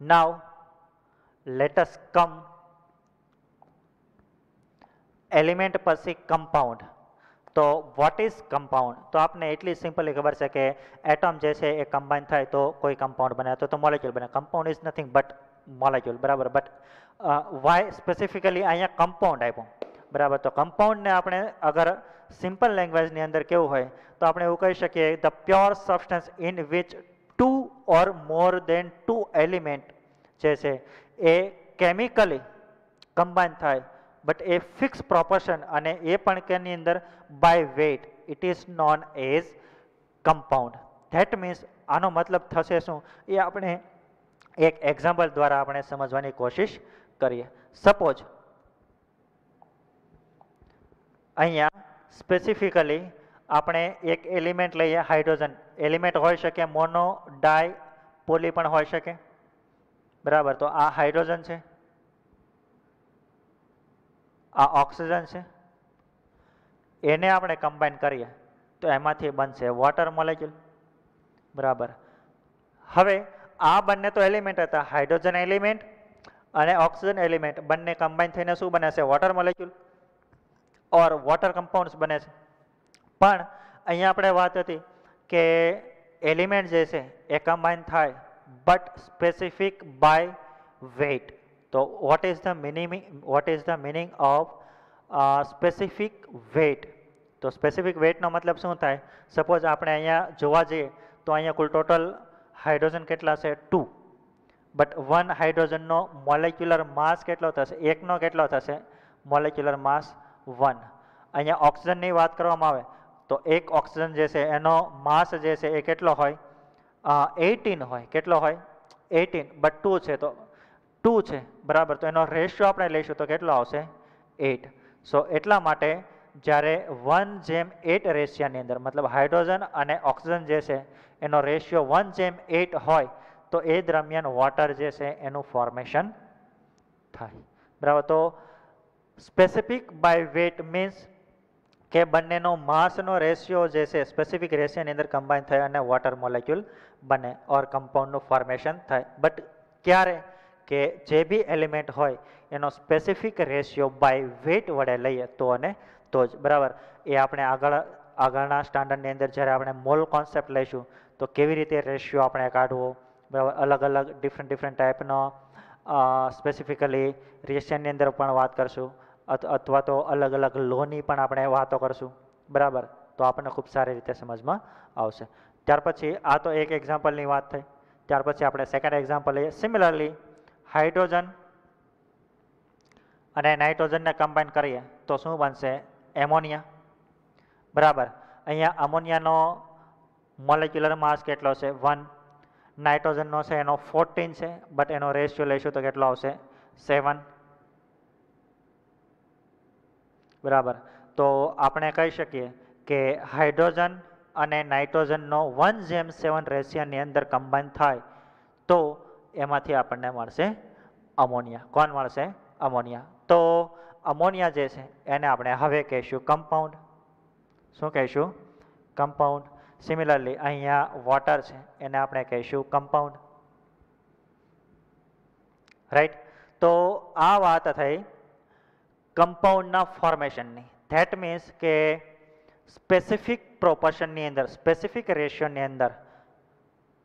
નાવ લેટ અસ કમ એલિમેન્ટ પછી કમ્પાઉન્ડ. તો વોટ ઇઝ કમ્પાઉન્ડ? તો આપને એટલી સિમ્પલી ખબર છે કે એટમ જે છે એ કમ્બાઇન થાય તો કોઈ કમ્પાઉન્ડ બને, તો મોલેક્યુલ બને. Compound is nothing but molecule, બરાબર. બટ વાય સ્પેસિફિકલી અહીંયા કમ્પાઉન્ડ આપ્યું, બરાબર. તો કમ્પાઉન્ડને આપણે અગર સિમ્પલ લેંગ્વેજની અંદર કેવું હોય તો આપણે એવું કહી શકીએ, the pure substance in which 2 or more than 2 element જે છે એ કેમિકલી કમ્બાઇન થાય, બટ એ ફિક્સ પ્રોપોર્શન અને એ પણ કેની અંદર by weight, it is known as compound. That means આનો મતલબ થશે શું એ આપણે એક એક્ઝામ્પલ દ્વારા આપણે સમજવાની કોશિશ કરીએ. સપોઝ અહીંયા સ્પેસિફિકલી આપણે એક એલિમેન્ટ લઈએ, હાઇડ્રોજન એલિમેન્ટ હોઈ શકે, મોનો, ડાય, પોલી પણ હોઈ શકે, બરાબર. તો આ હાઇડ્રોજન છે, આ ઓક્સિજન છે, એને આપણે કમ્બાઈન કરીએ તો એમાંથી બનશે વોટર મોલેક્યુલ, બરાબર. હવે આ બંને તો એલિમેન્ટ હતા, હાઇડ્રોજન એલિમેન્ટ અને ઓક્સિજન એલિમેન્ટ, બંને કમ્બાઈન થઈને શું બને છે? વોટર મોલેક્યુલ ઓર વોટર કમ્પાઉન્ડ્સ બને છે. પણ અહીંયા આપણે વાત હતી કે એલિમેન્ટ જે છે એ કમ્બાઈન થાય બટ સ્પેસિફિક બાય વેઇટ. તો what is the meaning of specific weight? તો સ્પેસિફિક વેઇટનો મતલબ શું થાય? સપોઝ આપણે અહીંયા જોવા જઈએ તો અહીંયા કુલ ટોટલ હાઇડ્રોજન કેટલા છે? 2. બટ 1 હાઇડ્રોજનનો મોલેક્યુલર માસ કેટલો થશે? એકનો કેટલો થશે? મોલેક્યુલર માસ 1. અહીંયા ઓક્સિજનની વાત કરવામાં આવે તો એક ઓક્સિજન જે છે એનો માસ જે છે એ કેટલો હોય? 18 હોય. કેટલો હોય? 18. બટ 2 છે તો 2 છે, બરાબર. તો એનો રેશિયો આપણે લઈશું તો કેટલો આવશે? 8. સો એટલા માટે જ્યારે 1:8 રેશિયાની અંદર, મતલબ હાઇડ્રોજન અને ઓક્સિજન જે છે એનો રેશિયો 1:8 હોય તો એ દરમિયાન વોટર જે છે એનું ફોર્મેશન થાય, બરાબર. તો સ્પેસિફિક બાય વેટ મીન્સ કે બંનેનો માસનો રેશિયો જે છે સ્પેસિફિક રેશિયોની અંદર કમ્બાઈન થાય અને વોટર મોલેક્યુલ બને ઓર કમ્પાઉન્ડનું ફોર્મેશન થાય. બટ ક્યારે? કે જે બી એલિમેન્ટ હોય એનો સ્પેસિફિક રેશિયો બાય વેટ વડે લઈએ તો અને તો જ, બરાબર. એ આપણે આગળના સ્ટાન્ડર્ડની અંદર જ્યારે આપણે મોલ કોન્સેપ્ટ લઈશું તો કેવી રીતે રેશિયો આપણે કાઢવો, બરાબર. અલગ અલગ ડિફરન્ટ ટાઈપનો સ્પેસિફિકલી રેશિયાની અંદર પણ વાત કરશું, અથવા તો અલગ અલગ લોની પણ આપણે વાતો કરશું, બરાબર. તો આપણને ખૂબ સારી રીતે સમજમાં આવશે. ત્યાર પછી આ તો એક એક્ઝામ્પલની વાત થઈ. ત્યાર પછી આપણે સેકન્ડ એક્ઝામ્પલ લઈએ. સિમિલરલી હાઇડ્રોજન અને નાઇટ્રોજનને કમ્બાઈન કરીએ તો શું બનશે? એમોનિયા, બરાબર. અહીંયા અમોનિયાનો મોલેક્યુલર માસ કેટલો છે? 1. નાઇટ્રોજનનો છે એનો 14 છે, બટ એનો રેશિયો લઈશું તો કેટલો આવશે? 7, બરાબર. તો આપણે કહી શકીએ કે હાઇડ્રોજન અને નાઇટ્રોજનનો 1:7 રેશિયાની અંદર કમ્બાઈન થાય તો એમાંથી આપણને મળશે અમોનિયા. કોણ મળશે? અમોનિયા. તો અમોનિયા જે છે એને આપણે હવે કહીશું કમ્પાઉન્ડ. શું કહીશું? કમ્પાઉન્ડ. સિમિલરલી અહીંયા વોટર છે એને આપણે કહીશું કમ્પાઉન્ડ, રાઈટ. તો આ વાત થઈ કમ્પાઉન્ડના ફોર્મેશનની. ધેટ મીન્સ કે સ્પેસિફિક પ્રોપોર્શનની અંદર, સ્પેસિફિક રેશિયોની અંદર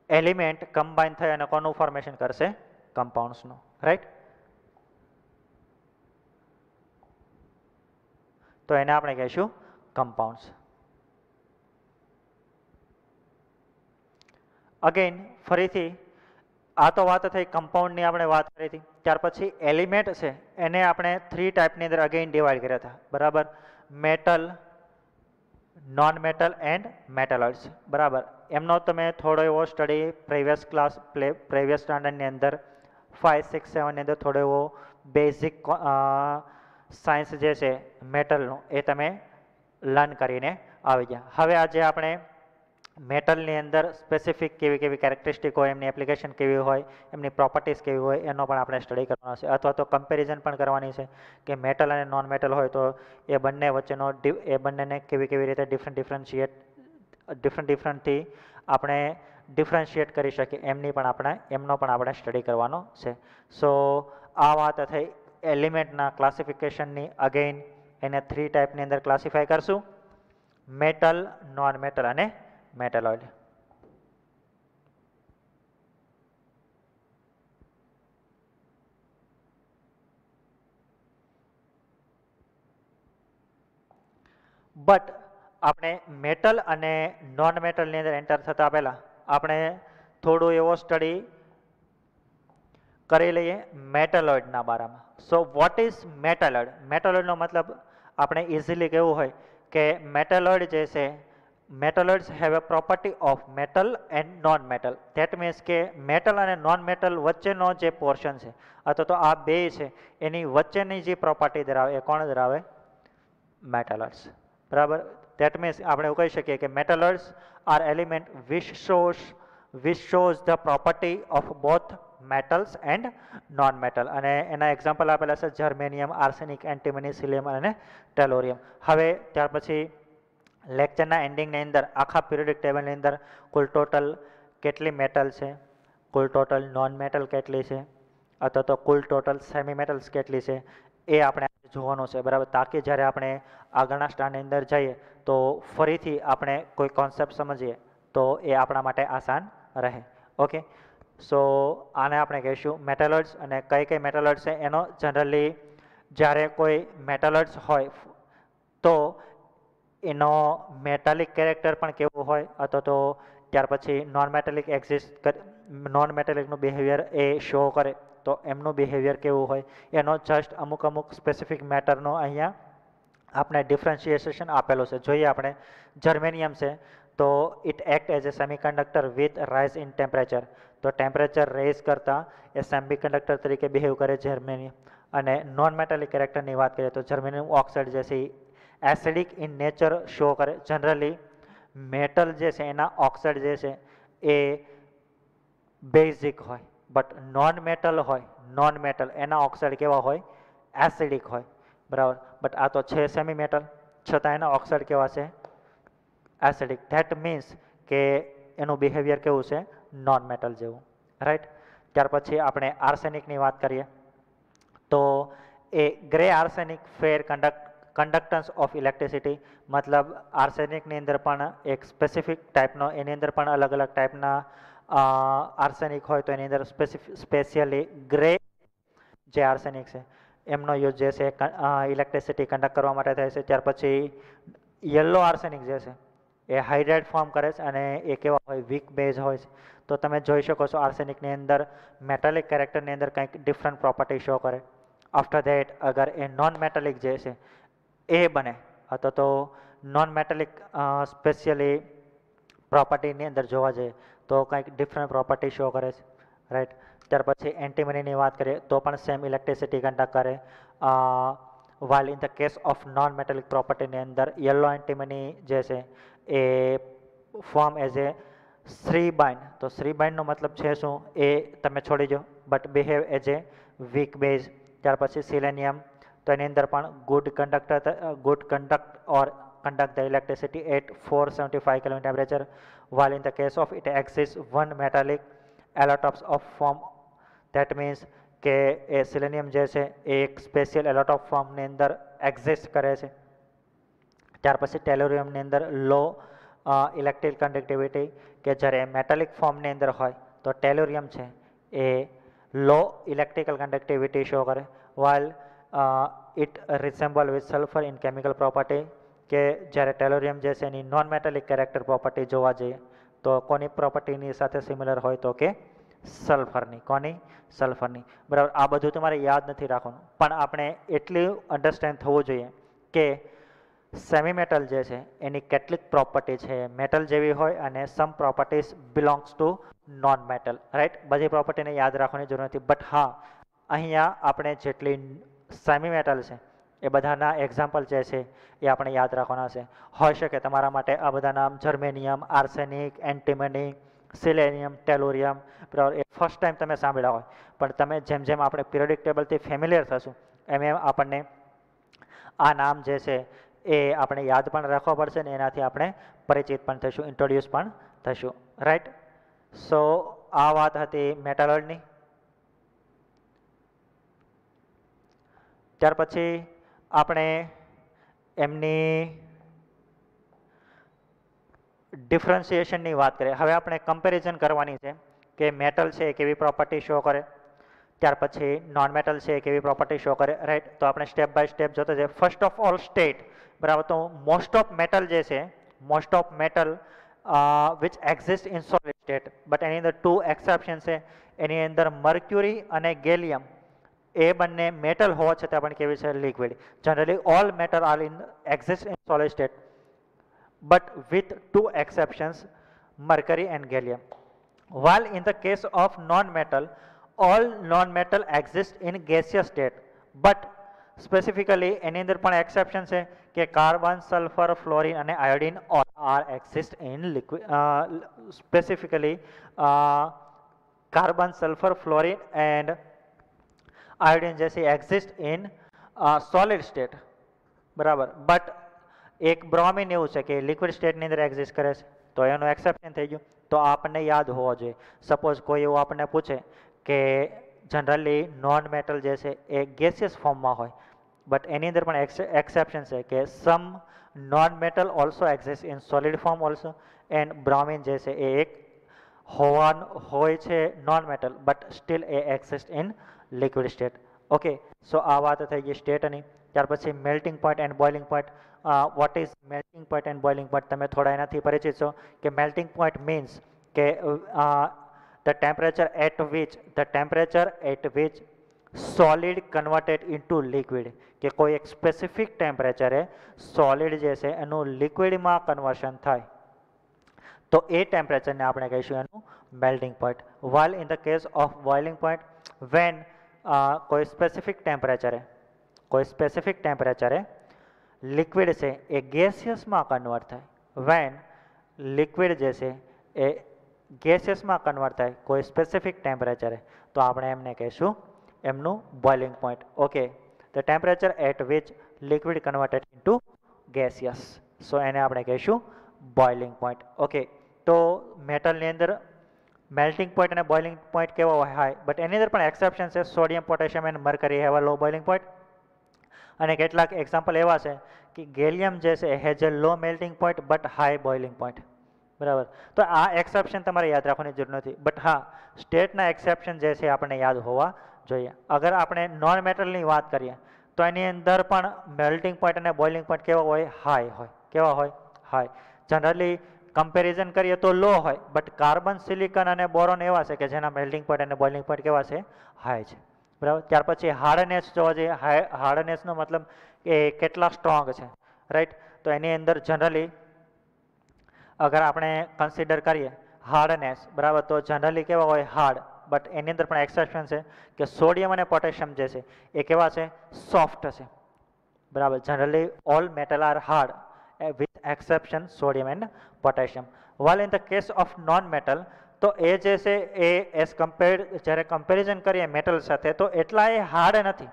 એલિમેન્ટ કમ્બાઈન થઈ અને કોનું ફોર્મેશન કરશે? કમ્પાઉન્ડ્સનું, રાઈટ? તો એને આપણે કહીશું કમ્પાઉન્ડ્સ. અગેન ફરીથી આ તો વાત થઈ કમ્પાઉન્ડની, આપણે વાત કરી હતી. ત્યાર પછી એલિમેન્ટ છે એને આપણે 3 ટાઈપની અંદર અગેન ડિવાઈડ કર્યા હતા, બરાબર? Metal, non metal and metalloids, બરાબર? એમનો તમે થોડો એવો સ્ટડી પ્રીવિયસ ક્લાસ, પ્રીવિયસ સ્ટાન્ડર્ડની અંદર 5, 6, 7 ની અંદર થોડો એવો બેઝિક સાયન્સ જે છે મેટલનું એ તમે લર્ન કરીને આવી ગયા. હવે આજે આપણે મેટલની અંદર સ્પેસિફિક કેવી કેવી કેરેક્ટરિસ્ટિક હોય, એમની એપ્લિકેશન કેવી હોય, એમની પ્રોપર્ટીઝ કેવી હોય, એનો પણ આપણે સ્ટડી કરવાનો છે. અથવા તો કમ્પેરિઝન પણ કરવાની છે કે મેટલ અને નોન મેટલ હોય તો એ બંને વચ્ચેનો એ બંનેને કેવી કેવી રીતે ડિફરન્ટથી આપણે ડિફરન્શિએટ કરી શકીએ, એમનો પણ આપણે સ્ટડી કરવાનો છે. સો આ વાત થઈ એલિમેન્ટના ક્લાસિફિકેશનની. અગેન એને 3 ટાઈપની અંદર ક્લાસિફાય કરશું: મેટલ, નોન મેટલ અને મેટલોઇડ. બટ આપણે મેટલ અને નોન મેટલની અંદર એન્ટર થતા પહેલાં આપણે થોડું એવો સ્ટડી કરી લઈએ મેટલોઇડના બારામાં. સો વોટ ઇઝ મેટલોઇડ? મેટલોઇડનો મતલબ આપણે ઇઝીલી કહેવું હોય કે મેટલોઇડ જે છે, metalloids have a property of metal and non metal. That means કે મેટલ અને નોન મેટલ વચ્ચેનો જે પોર્શન છે અથવા તો આ બે છે એની વચ્ચેની જે પ્રોપર્ટી ધરાવે એ કોણ ધરાવે? મેટલોઇડ્સ, બરાબર? ધેટ મીન્સ આપણે એવું કહી શકીએ કે metalloids are element which shows the property of both metals and non metal. અને એના એક્ઝામ્પલ આપેલા છે જર્મેનિયમ, આર્સેનિક, એન્ટિમની, સિલિયમ અને ટેલોરિયમ. હવે ત્યાર પછી લેક્ચરના એન્ડિંગની અંદર આખા પીરિયોડિક ટેબલની અંદર કુલ ટોટલ કેટલી મેટલ છે, કુલ ટોટલ નોન મેટલ કેટલી છે, અથવા તો કુલ ટોટલ સેમી મેટલ્સ કેટલી છે, એ આપણે જોવાનું છે, બરાબર? તાકી જ્યારે આપણે આગળના સ્ટાન્ડની અંદર જઈએ તો ફરીથી આપણે કોઈ કોન્સેપ્ટ સમજીએ તો એ આપણા માટે આસાન રહે. ઓકે, સો આને આપણે કહીશું મેટલોઇડ્સ. અને કઈ કઈ મેટલોઇડ્સ છે એનો જનરલી જ્યારે કોઈ મેટલોઇડ્સ હોય તો એનો મેટાલિક કેરેક્ટર પણ કેવું હોય, અથવા તો ત્યાર પછી નોન મેટાલિકનું બિહેવિયર એ શો કરે તો એમનું બિહેવિયર કેવું હોય, એનો જસ્ટ અમુક સ્પેસિફિક મેટરનો અહીંયા આપણે ડિફરન્શિએશન આપેલું છે. જોઈએ આપણે જર્મેનિયમ છે તો it act as a semiconductor with rise in temperature. તો ટેમ્પરેચર રેઝ કરતાં એ સેમિકન્ડક્ટર તરીકે બિહેવ કરે જર્મેનિયમ. અને નોન મેટાલિક કેરેક્ટરની વાત કરીએ તો જર્મેનિયમ ઓક્સાઇડ જે છે એસિડિક ઇન નેચર શો કરે. જનરલી મેટલ જે છે એના ઓક્સાઇડ જે છે એ બેઝિક હોય, બટ નોન મેટલ એના ઓક્સાઇડ કેવા હોય? એસિડિક હોય, બરાબર? બટ આ તો છે સેમી મેટલ, છતાં એના ઓક્સાઇડ કેવા છે? એસિડિક. ધેટ મીન્સ કે એનું બિહેવિયર કેવું છે? નોન મેટલ જેવું, રાઈટ? ત્યાર પછી આપણે આર્સેનિકની વાત કરીએ તો એ grey arsenic fair conductance of electricity. મતલબ આર્સેનિકની અંદર પણ એક સ્પેસિફિક ટાઈપનો, એની અંદર પણ અલગ અલગ ટાઈપના આર્સેનિક હોય તો એની અંદર સ્પેશિયલી ગ્રે જે આર્સેનિક છે એમનો યુઝ જે છે ઇલેક્ટ્રિસિટી કન્ડક્ટ કરવા માટે થાય છે. ત્યાર પછી યલો આર્સેનિક જે છે એ હાઇડ્રેટ ફોર્મ કરે છે અને એ કેવા હોય? વીક બેઝ હોય છે. તો તમે જોઈ શકો છો આર્સેનિકની અંદર મેટાલિક કેરેક્ટરની અંદર કંઈક ડિફરન્ટ પ્રોપર્ટી શો કરે. આફ્ટર ધેટ અગર એ નોન મેટાલિક જે છે એ બને અથવા તો નોન મેટાલિક સ્પેશિયલી પ્રોપર્ટીની અંદર જોવા જઈએ તો કંઈક ડિફરન્ટ પ્રોપર્ટી શો કરે છે, રાઈટ? ત્યાર પછી એન્ટીમનીની વાત કરીએ તો પણ સેમ ઇલેક્ટ્રિસિટી કન્ડક્ટ કરે. while in the case of non metallic પ્રોપર્ટીની અંદર યલો એન્ટીમની જે છે એ ફોર્મ એઝ એ શ્રી બાઇન્ડ. તો શ્રી બાઇન્ડનો મતલબ છે શું એ તમે છોડી દો, but behave as a weak base. ત્યાર પછી સિલેનિયમ, તો એની અંદર પણ good conduct or conduct the electricity at 475 Kelvin temperature, while in the case of it exists one metallic allotropes of form. That means કે એ સિલેનિયમ જે છે એ એક સ્પેશિયલ એલોટોપ ફોર્મની અંદર એક્ઝિસ્ટ કરે છે. ત્યાર પછી ટેલોરિયમની અંદર લો ઇલેક્ટ્રિક કન્ડક્ટિવિટી, કે જ્યારે મેટાલિક ફોર્મની અંદર હોય તો ટેલોરિયમ છે એ લો ઇલેક્ટ્રિકલ કન્ડક્ટિવિટી શો કરે, while it resemble with sulphur in chemical property, કે જ્યારે ટેલોરિયમ જે છે એની નોન મેટાલિક કેરેક્ટર પ્રોપર્ટી જોવા જઈએ તો કોની પ્રોપર્ટીની સાથે સિમિલર હોય તો કે સલ્ફરની. કોની? સલ્ફરની. બરાબર. આ બધું તમારે યાદ નથી રાખવાનું, પણ આપણે એટલું અન્ડરસ્ટેન્ડ થવું જોઈએ કે સેમી મેટલ જે છે એની કેટલીક પ્રોપર્ટી છે મેટલ જેવી હોય અને some properties belongs to non metal, right. બધી પ્રોપર્ટીને યાદ રાખવાની જરૂર નથી, બટ હા અહીંયા આપણે જેટલી સેમી મેટલ છે એ બધાના એક્ઝામ્પલ જે છે એ આપણે યાદ રાખવાના છે. હોઈ શકે તમારા માટે આ બધા નામ જર્મેનિયમ, આર્સેનિક, એન્ટીમની, સિલેનિયમ, ટેલોરિયમ, બરાબર, એ ફર્સ્ટ ટાઈમ તમે સાંભળ્યા હોય, પણ તમે જેમ જેમ આપણે પિરિયોડિક ટેબલથી ફેમિલિયર થશું એમ એમ આપણને આ નામ જે છે એ આપણે યાદ પણ રાખવા પડશે ને એનાથી આપણે પરિચિત પણ થઈશું, ઇન્ટ્રોડ્યુસ પણ થઈશું, રાઈટ. સો આ વાત હતી મેટાલોઇડની. ત્યાર પછી આપણે એમની ડિફરન્સિએશનની વાત કરીએ. હવે આપણે કમ્પેરિઝન કરવાની છે કે મેટલ છે એ કેવી પ્રોપર્ટી શો કરે, ત્યાર પછી નોન મેટલ છે એ કેવી પ્રોપર્ટી શો કરે, રાઈટ. તો આપણે સ્ટેપ બાય સ્ટેપ જોતા જઈએ. ફર્સ્ટ ઓફ ઓલ સ્ટેટ, બરાબર. તો મોસ્ટ ઓફ મેટલ જે છે, most of metal which exist in solid state, but એની અંદર 2 એક્સેપ્શન છે. એની અંદર મર્ક્યુરી અને ગેલિયમ એ બંને મેટલ હોવા છતાં પણ કેવી છે? Liquid. Generally all metal are in exist in solid state, but with 2 exceptions, mercury and gallium. While in the case of non-metal, all non-metal exist in gaseous state, but specifically એની અંદર પણ exception છે કે carbon, sulphur, fluorine અને iodine all are exist in liquid, specifically carbon, sulphur, fluorine and iodine જે છે exist in solid state, બરાબર. But એક bromine એવું છે કે લિક્વિડ સ્ટેટની અંદર એક્ઝિસ્ટ કરે છે, તો એનું એક્સેપ્શન થઈ ગયું. તો આપણને યાદ હોવો જોઈએ. સપોઝ કોઈ એવું આપણને પૂછે કે જનરલી નોન મેટલ જે છે એ ગેસિયસ ફોર્મમાં હોય, બટ એની અંદર પણ એક્સેપ્શન છે કે some non metal also exist in solid form also, and bromine જે છે એ એક હોય છે નોન મેટલ, બટ સ્ટીલ એ exist in liquid state. Okay, so આ વાત થઈ ગઈ સ્ટેટની. ત્યાર પછી melting point and boiling point. What is melting point and boiling point? તમે થોડા એનાથી પરિચિત છો કે મેલ્ટિંગ પોઈન્ટ મીન્સ કે the temperature at which solid converted into liquid, કે કોઈ એક સ્પેસિફિક ટેમ્પરેચરે સોલિડ જે છે એનું લિક્વિડમાં કન્વર્શન થાય તો એ ટેમ્પરેચરને આપણે કહીશું એનું melting point. while in the case of boiling point, when કોઈ સ્પેસિફિક ટેમ્પરેચરે લિક્વિડ છે એ ગેસિયસમાં કન્વર્ટ થાય, when લિક્વિડ જે છે એ ગેસિયસમાં કન્વર્ટ થાય કોઈ સ્પેસિફિક ટેમ્પરેચરે, તો આપણે એમને કહીશું એમનું boiling point. Okay, the temperature at which liquid converted into gaseous, so એને આપણે કહીશું બોઇલિંગ પોઈન્ટ. ઓકે, તો મેટલની અંદર મેલ્ટિંગ પોઈન્ટ અને બોઇલિંગ પોઈન્ટ કેવો હોય? હાઈ. બટ એની અંદર પણ એક્સેપ્શન છે. Sodium, potassium and mercury have a low boiling point. અને કેટલાક એક્ઝામ્પલ એવા છે કે ગેલિયમ જે છે has a low melting point but high boiling point, બરાબર. તો આ એક્સેપ્શન તમારે યાદ રાખવાની જરૂર નથી, બટ હા સ્ટેટના એક્સેપ્શન જે છે આપણને યાદ હોવા જોઈએ. અગર આપણે નોન મેટલની વાત કરીએ તો એની અંદર પણ મેલ્ટિંગ પોઈન્ટ અને બોઇલિંગ પોઈન્ટ કેવા હોય? હાઈ હોય. કેવા હોય? હાઈ. જનરલી કમ્પેરિઝન કરીએ તો લો હોય, બટ કાર્બન, સિલિકોન અને બોરોન એવા છે કે જેના મેલ્ટિંગ પોઈન્ટ અને બોઇલિંગ પોઈન્ટ કેવા છે? હાઈ છે, બરાબર. ત્યાર પછી હાર્ડનેસ જોવા જઈએ. હાર્ડનેસનો મતલબ એ કેટલા સ્ટ્રોંગ છે, રાઈટ. તો એની અંદર જનરલી અગર આપણે કન્સિડર કરીએ હાર્ડનેસ, બરાબર, તો જનરલી કેવા હોય? હાર્ડ. બટ એની અંદર પણ એક્સેપ્શન છે કે સોડિયમ અને પોટેશિયમ જે છે એ કેવા છે? સોફ્ટ છે, બરાબર. Generally all metal are hard with exception sodium and potassium. While in the case of non metal, તો એ જે છે એ એઝ કમ્પેર્ડ જ્યારે કમ્પેરિઝન કરીએ મેટલ સાથે તો એટલા એ હાર્ડ નથી,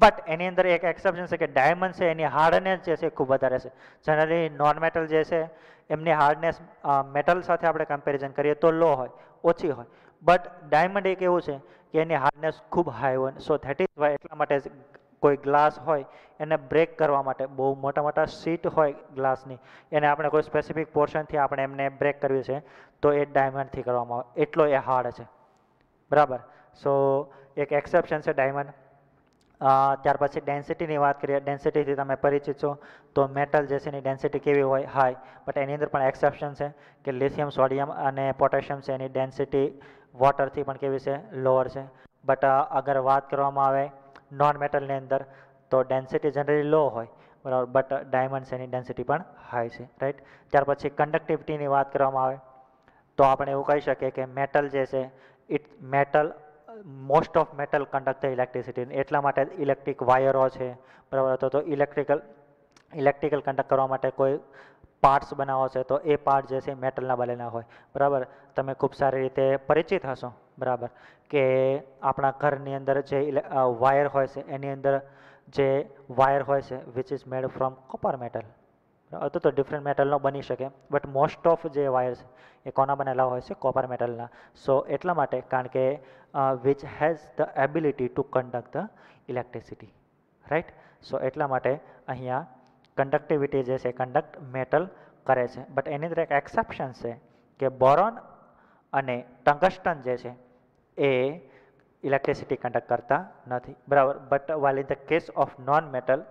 બટ એની અંદર એક એક્સેપ્શન છે કે ડાયમંડ છે એની હાર્ડનેસ જે છે ખૂબ વધારે છે. જનરલી નોન મેટલ જે છે એમની હાર્ડનેસ મેટલ સાથે આપણે કમ્પેરિઝન કરીએ તો લો હોય, ઓછી હોય, બટ ડાયમંડ એક એવું છે કે એની હાર્ડનેસ ખૂબ હાઈ હોય. સો ધેટ ઇઝ વાય એટલા માટે કોઈ ગ્લાસ હોય એને બ્રેક કરવા માટે બહુ મોટા મોટા શીટ હોય ગ્લાસની, એને આપણે કોઈ સ્પેસિફિક પોર્શનથી આપણે એમને બ્રેક કરવી છે તો એ ડાયમંડથી કરવામાં આવે, એટલો એ હાર્ડ છે, બરાબર. સો એક એક્સેપ્શન છે ડાયમંડ. ત્યાર પછી ડેન્સિટીની વાત કરીએ, ડેન્સિટીથી તમે પરિચિત છો, તો મેટલ જે છે એની ડેન્સિટી કેવી હોય? હાઈ. બટ એની અંદર પણ એક્સેપ્શન છે કે લિથિયમ, સોડિયમ અને પોટેશિયમ છે એની ડેન્સિટી વોટરથી પણ કેવી છે? લોઅર છે. બટ અગર વાત કરવામાં આવે નોન મેટલની અંદર તો ડેન્સિટી જનરલી લો હોય, બરાબર, બટ ડાયમંડ છે એની ડેન્સિટી પણ હાઈ છે, રાઈટ. ત્યાર પછી કન્ડક્ટિવિટીની વાત કરવામાં આવે તો આપણે એવું કહી શકીએ કે મેટલ જે છે it metal most of metal conduct the electricity, એટલા માટે ઇલેક્ટ્રિક વાયરો છે, બરાબર. તો ઇલેક્ટ્રિકલ કન્ડક્ટ કરવા માટે કોઈ પાર્ટ્સ બનાવો છે તો એ પાર્ટ જે છે મેટલના બનેલા હોય, બરાબર. તમે ખૂબ સારી રીતે પરિચિત હશો, બરાબર, કે આપણા ઘરની અંદર જે વાયર હોય છે એની અંદર જે વાયર હોય છે which is made from copper metal, તો ડિફરન્ટ મેટલનો બની શકે, બટ મોસ્ટ ઓફ જે વાયર છે એ કોના બનેલા હોય છે? કોપર મેટલના. સો એટલા માટે કારણ કે which has the ability to conduct the electricity, right. So એટલા માટે અહીંયા કન્ડક્ટિવિટી જે છે કન્ડક્ટ મેટલ કરે છે. બટ એની અંદર એક એક્સેપ્શન છે કે બોરોન અને ટંગસ્ટન જે છે એ ઇલેક્ટ્રિસિટી કન્ડક્ટ કરતા નથી, બરાબર. But while in the case of non metal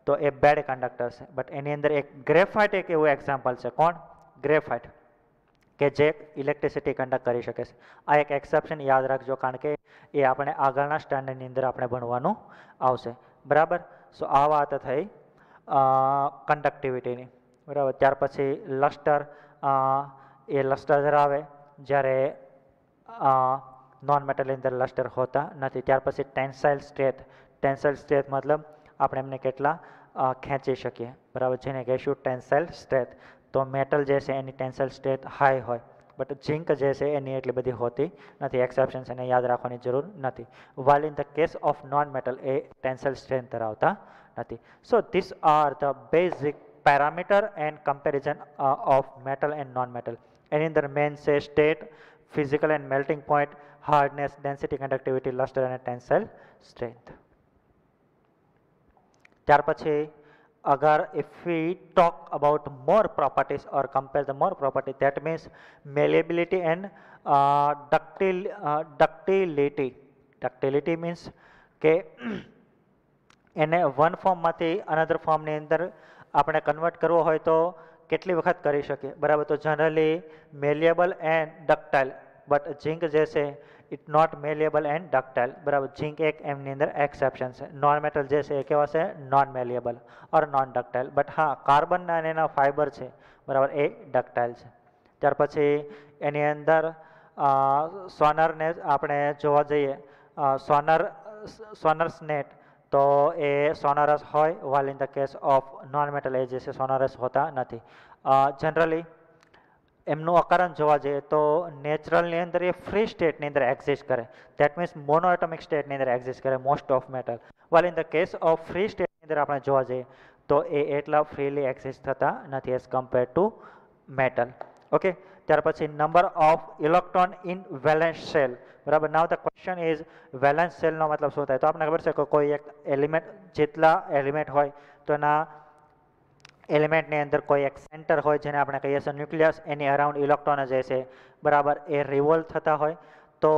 તો એ બેડ કંડક્ટર છે. બટ એની અંદર એક ગ્રેફાઇટ એક એવું એક્ઝામ્પલ છે. કોણ? ગ્રેફાઇટ, કે જે ઇલેક્ટ્રિસિટી કન્ડક્ટ કરી શકે છે. આ એક એક્સેપ્શન યાદ રાખજો કારણ કે એ આપણે આગળના સ્ટાન્ડર્ડની અંદર આપણે ભણવાનું આવશે, બરાબર. સો આ વાત થઈ કન્ડક્ટિવિટીની, બરાબર. ત્યાર પછી લસ્ટર, એ લસ્ટર ધરાવે જ્યારે નોન મેટલની અંદર લસ્ટર હોતા નથી. ત્યાર પછી ટેન્સાઇલ સ્ટ્રેટ, ટેન્સાઇલ સ્ટ્રેટ મતલબ આપણે એમને કેટલા ખેંચી શકીએ, બરાબર, જેને કહીશું ટેન્સાઇલ સ્ટ્રેટ. તો મેટલ જે છે એની ટેન્સાઇલ સ્ટ્રેટ હાઈ હોય, બટ ઝિંક જે છે એની એટલી બધી હોતી નથી. એક્સેપ્શન એને યાદ રાખવાની જરૂર નથી. While in the case of non metal એ ટેન્સાઇલ સ્ટ્રેન્થ ધરાવતા નથી. So this are the basic parameter and comparison of metal and non metal. એની અંદર મેન છે state, physical and melting point, hardness, density, conductivity, lustre અને tensile strength. ત્યાર પછી અગર if we talk about more properties or compare the more property, that means malleability and ductility. Ductility means કે એને one ફોર્મમાંથી another ફોર્મની અંદર આપણે convert કરવો હોય તો કેટલી વખત કરી શકીએ, બરાબર. તો generally મેલિયેબલ and ductile, but zinc જે છે ઇટ નોટ મેલિયેબલ એન્ડ ડક્ટાઇલ, બરાબર. ઝિંક એક એમની અંદર એક્સેપ્શન છે. નોન મેટલ જે છે એ કેવા છે? Non malleable or non ductile. But હા, કાર્બનના અને એના ફાઇબર છે, બરાબર, એ ડક્ટાઇલ છે. ત્યાર પછી એની અંદર સોનરને આપણે જોવા જઈએ, સોનર્સ નેટ તો એ સોનરસ હોય, while in the case of non metal એ જે છે સોનરસ હોતા નથી. જનરલી એમનું અકારણ જોવા જઈએ તો નેચરલની અંદર એ ફ્રી સ્ટેટની અંદર એક્ઝિસ્ટ કરે, દેટ મીન્સ મોનોએટોમિક સ્ટેટની અંદર એક્ઝિસ્ટ કરે most of metal. while in the case of free સ્ટેટની અંદર આપણે જોવા જઈએ તો એ એટલા ફ્રીલી એક્ઝિસ્ટ થતા નથી as compare to metal. Okay. ત્યાર પછી number of electron in valence shell, બરાબર. Now the question is valence સેલનો મતલબ શું થાય? તો આપણને ખબર છે કે કોઈ એક એલિમેન્ટ, જેટલા એલિમેન્ટ હોય તો એના એલિમેન્ટની અંદર કોઈ એક સેન્ટર હોય જેને આપણે કહીએ છીએ ન્યુક્લિયસ, એની અરાઉન્ડ ઇલેક્ટ્રોન જે છે, બરાબર, એ રિવોલ્વ થતા હોય. તો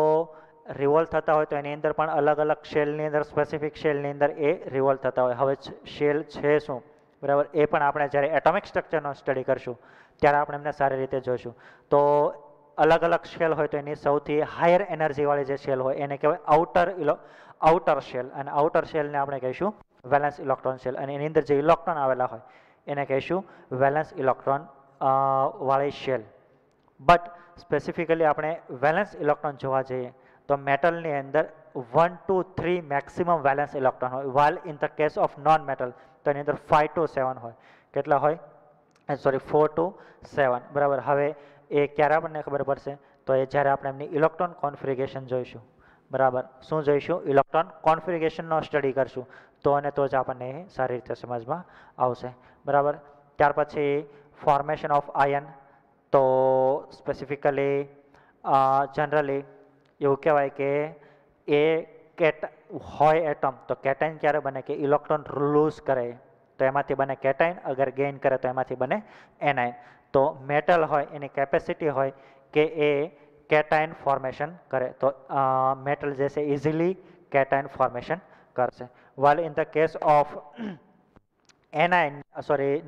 રિવોલ્વ થતા હોય તો એની અંદર પણ અલગ અલગ શેલની અંદર, સ્પેસિફિક શેલની અંદર એ રિવોલ્વ થતા હોય. હવે શેલ છે શું, બરાબર, એ પણ આપણે જ્યારે એટોમિક સ્ટ્રક્ચરનો સ્ટડી કરશું ત્યારે આપણે એમને સારી રીતે જોઈશું. તો અલગ અલગ શેલ હોય તો એની સૌથી હાયર એનર્જીવાળી જે શેલ હોય એને કહેવાય આઉટર શેલ, અને આઉટર શેલને આપણે કહીશું વેલેન્સ ઇલેક્ટ્રોન શેલ, અને એની અંદર જે ઇલેક્ટ્રોન આવેલા હોય એને કહીશું વેલેન્સ ઇલેક્ટ્રોન વાળી શેલ. બટ સ્પેસિફિકલી આપણે વેલેન્સ ઇલેક્ટ્રોન જોવા જઈએ તો મેટલની અંદર 1 to 3 મેક્સિમમ વેલેન્સ ઇલેક્ટ્રોન હોય, while in the case of non metal તો એની અંદર 5 to 7 હોય. કેટલા હોય? સોરી, 4 to 7, બરાબર. હવે એ ક્યારે આપણને ખબર પડશે? તો એ જ્યારે આપણે એમની ઇલેક્ટ્રોન કોન્ફિગરેશન જોઈશું, બરાબર. શું જોઈશું? ઇલેક્ટ્રોન કોન્ફિગરેશનનો સ્ટડી કરશું તો અને તો જ આપણને એ સારી રીતે સમજમાં આવશે, બરાબર. ત્યાર પછી ફોર્મેશન ઓફ આયન, તો સ્પેસિફિકલી જનરલી એવું કહેવાય કે એ હોય એટમ તો કેટાઇન ક્યારે બને કે ઇલેક્ટ્રોન લૂઝ કરે તો એમાંથી બને કેટાઇન, અગર ગેઇન કરે તો એમાંથી બને એનાઇન. તો મેટલ હોય એની કેપેસિટી હોય કે એ કેટાઇન ફોર્મેશન કરે તો મેટલ જે છે ઇઝીલી કેટાઇન ફોર્મેશન કરશે. while in the case of anion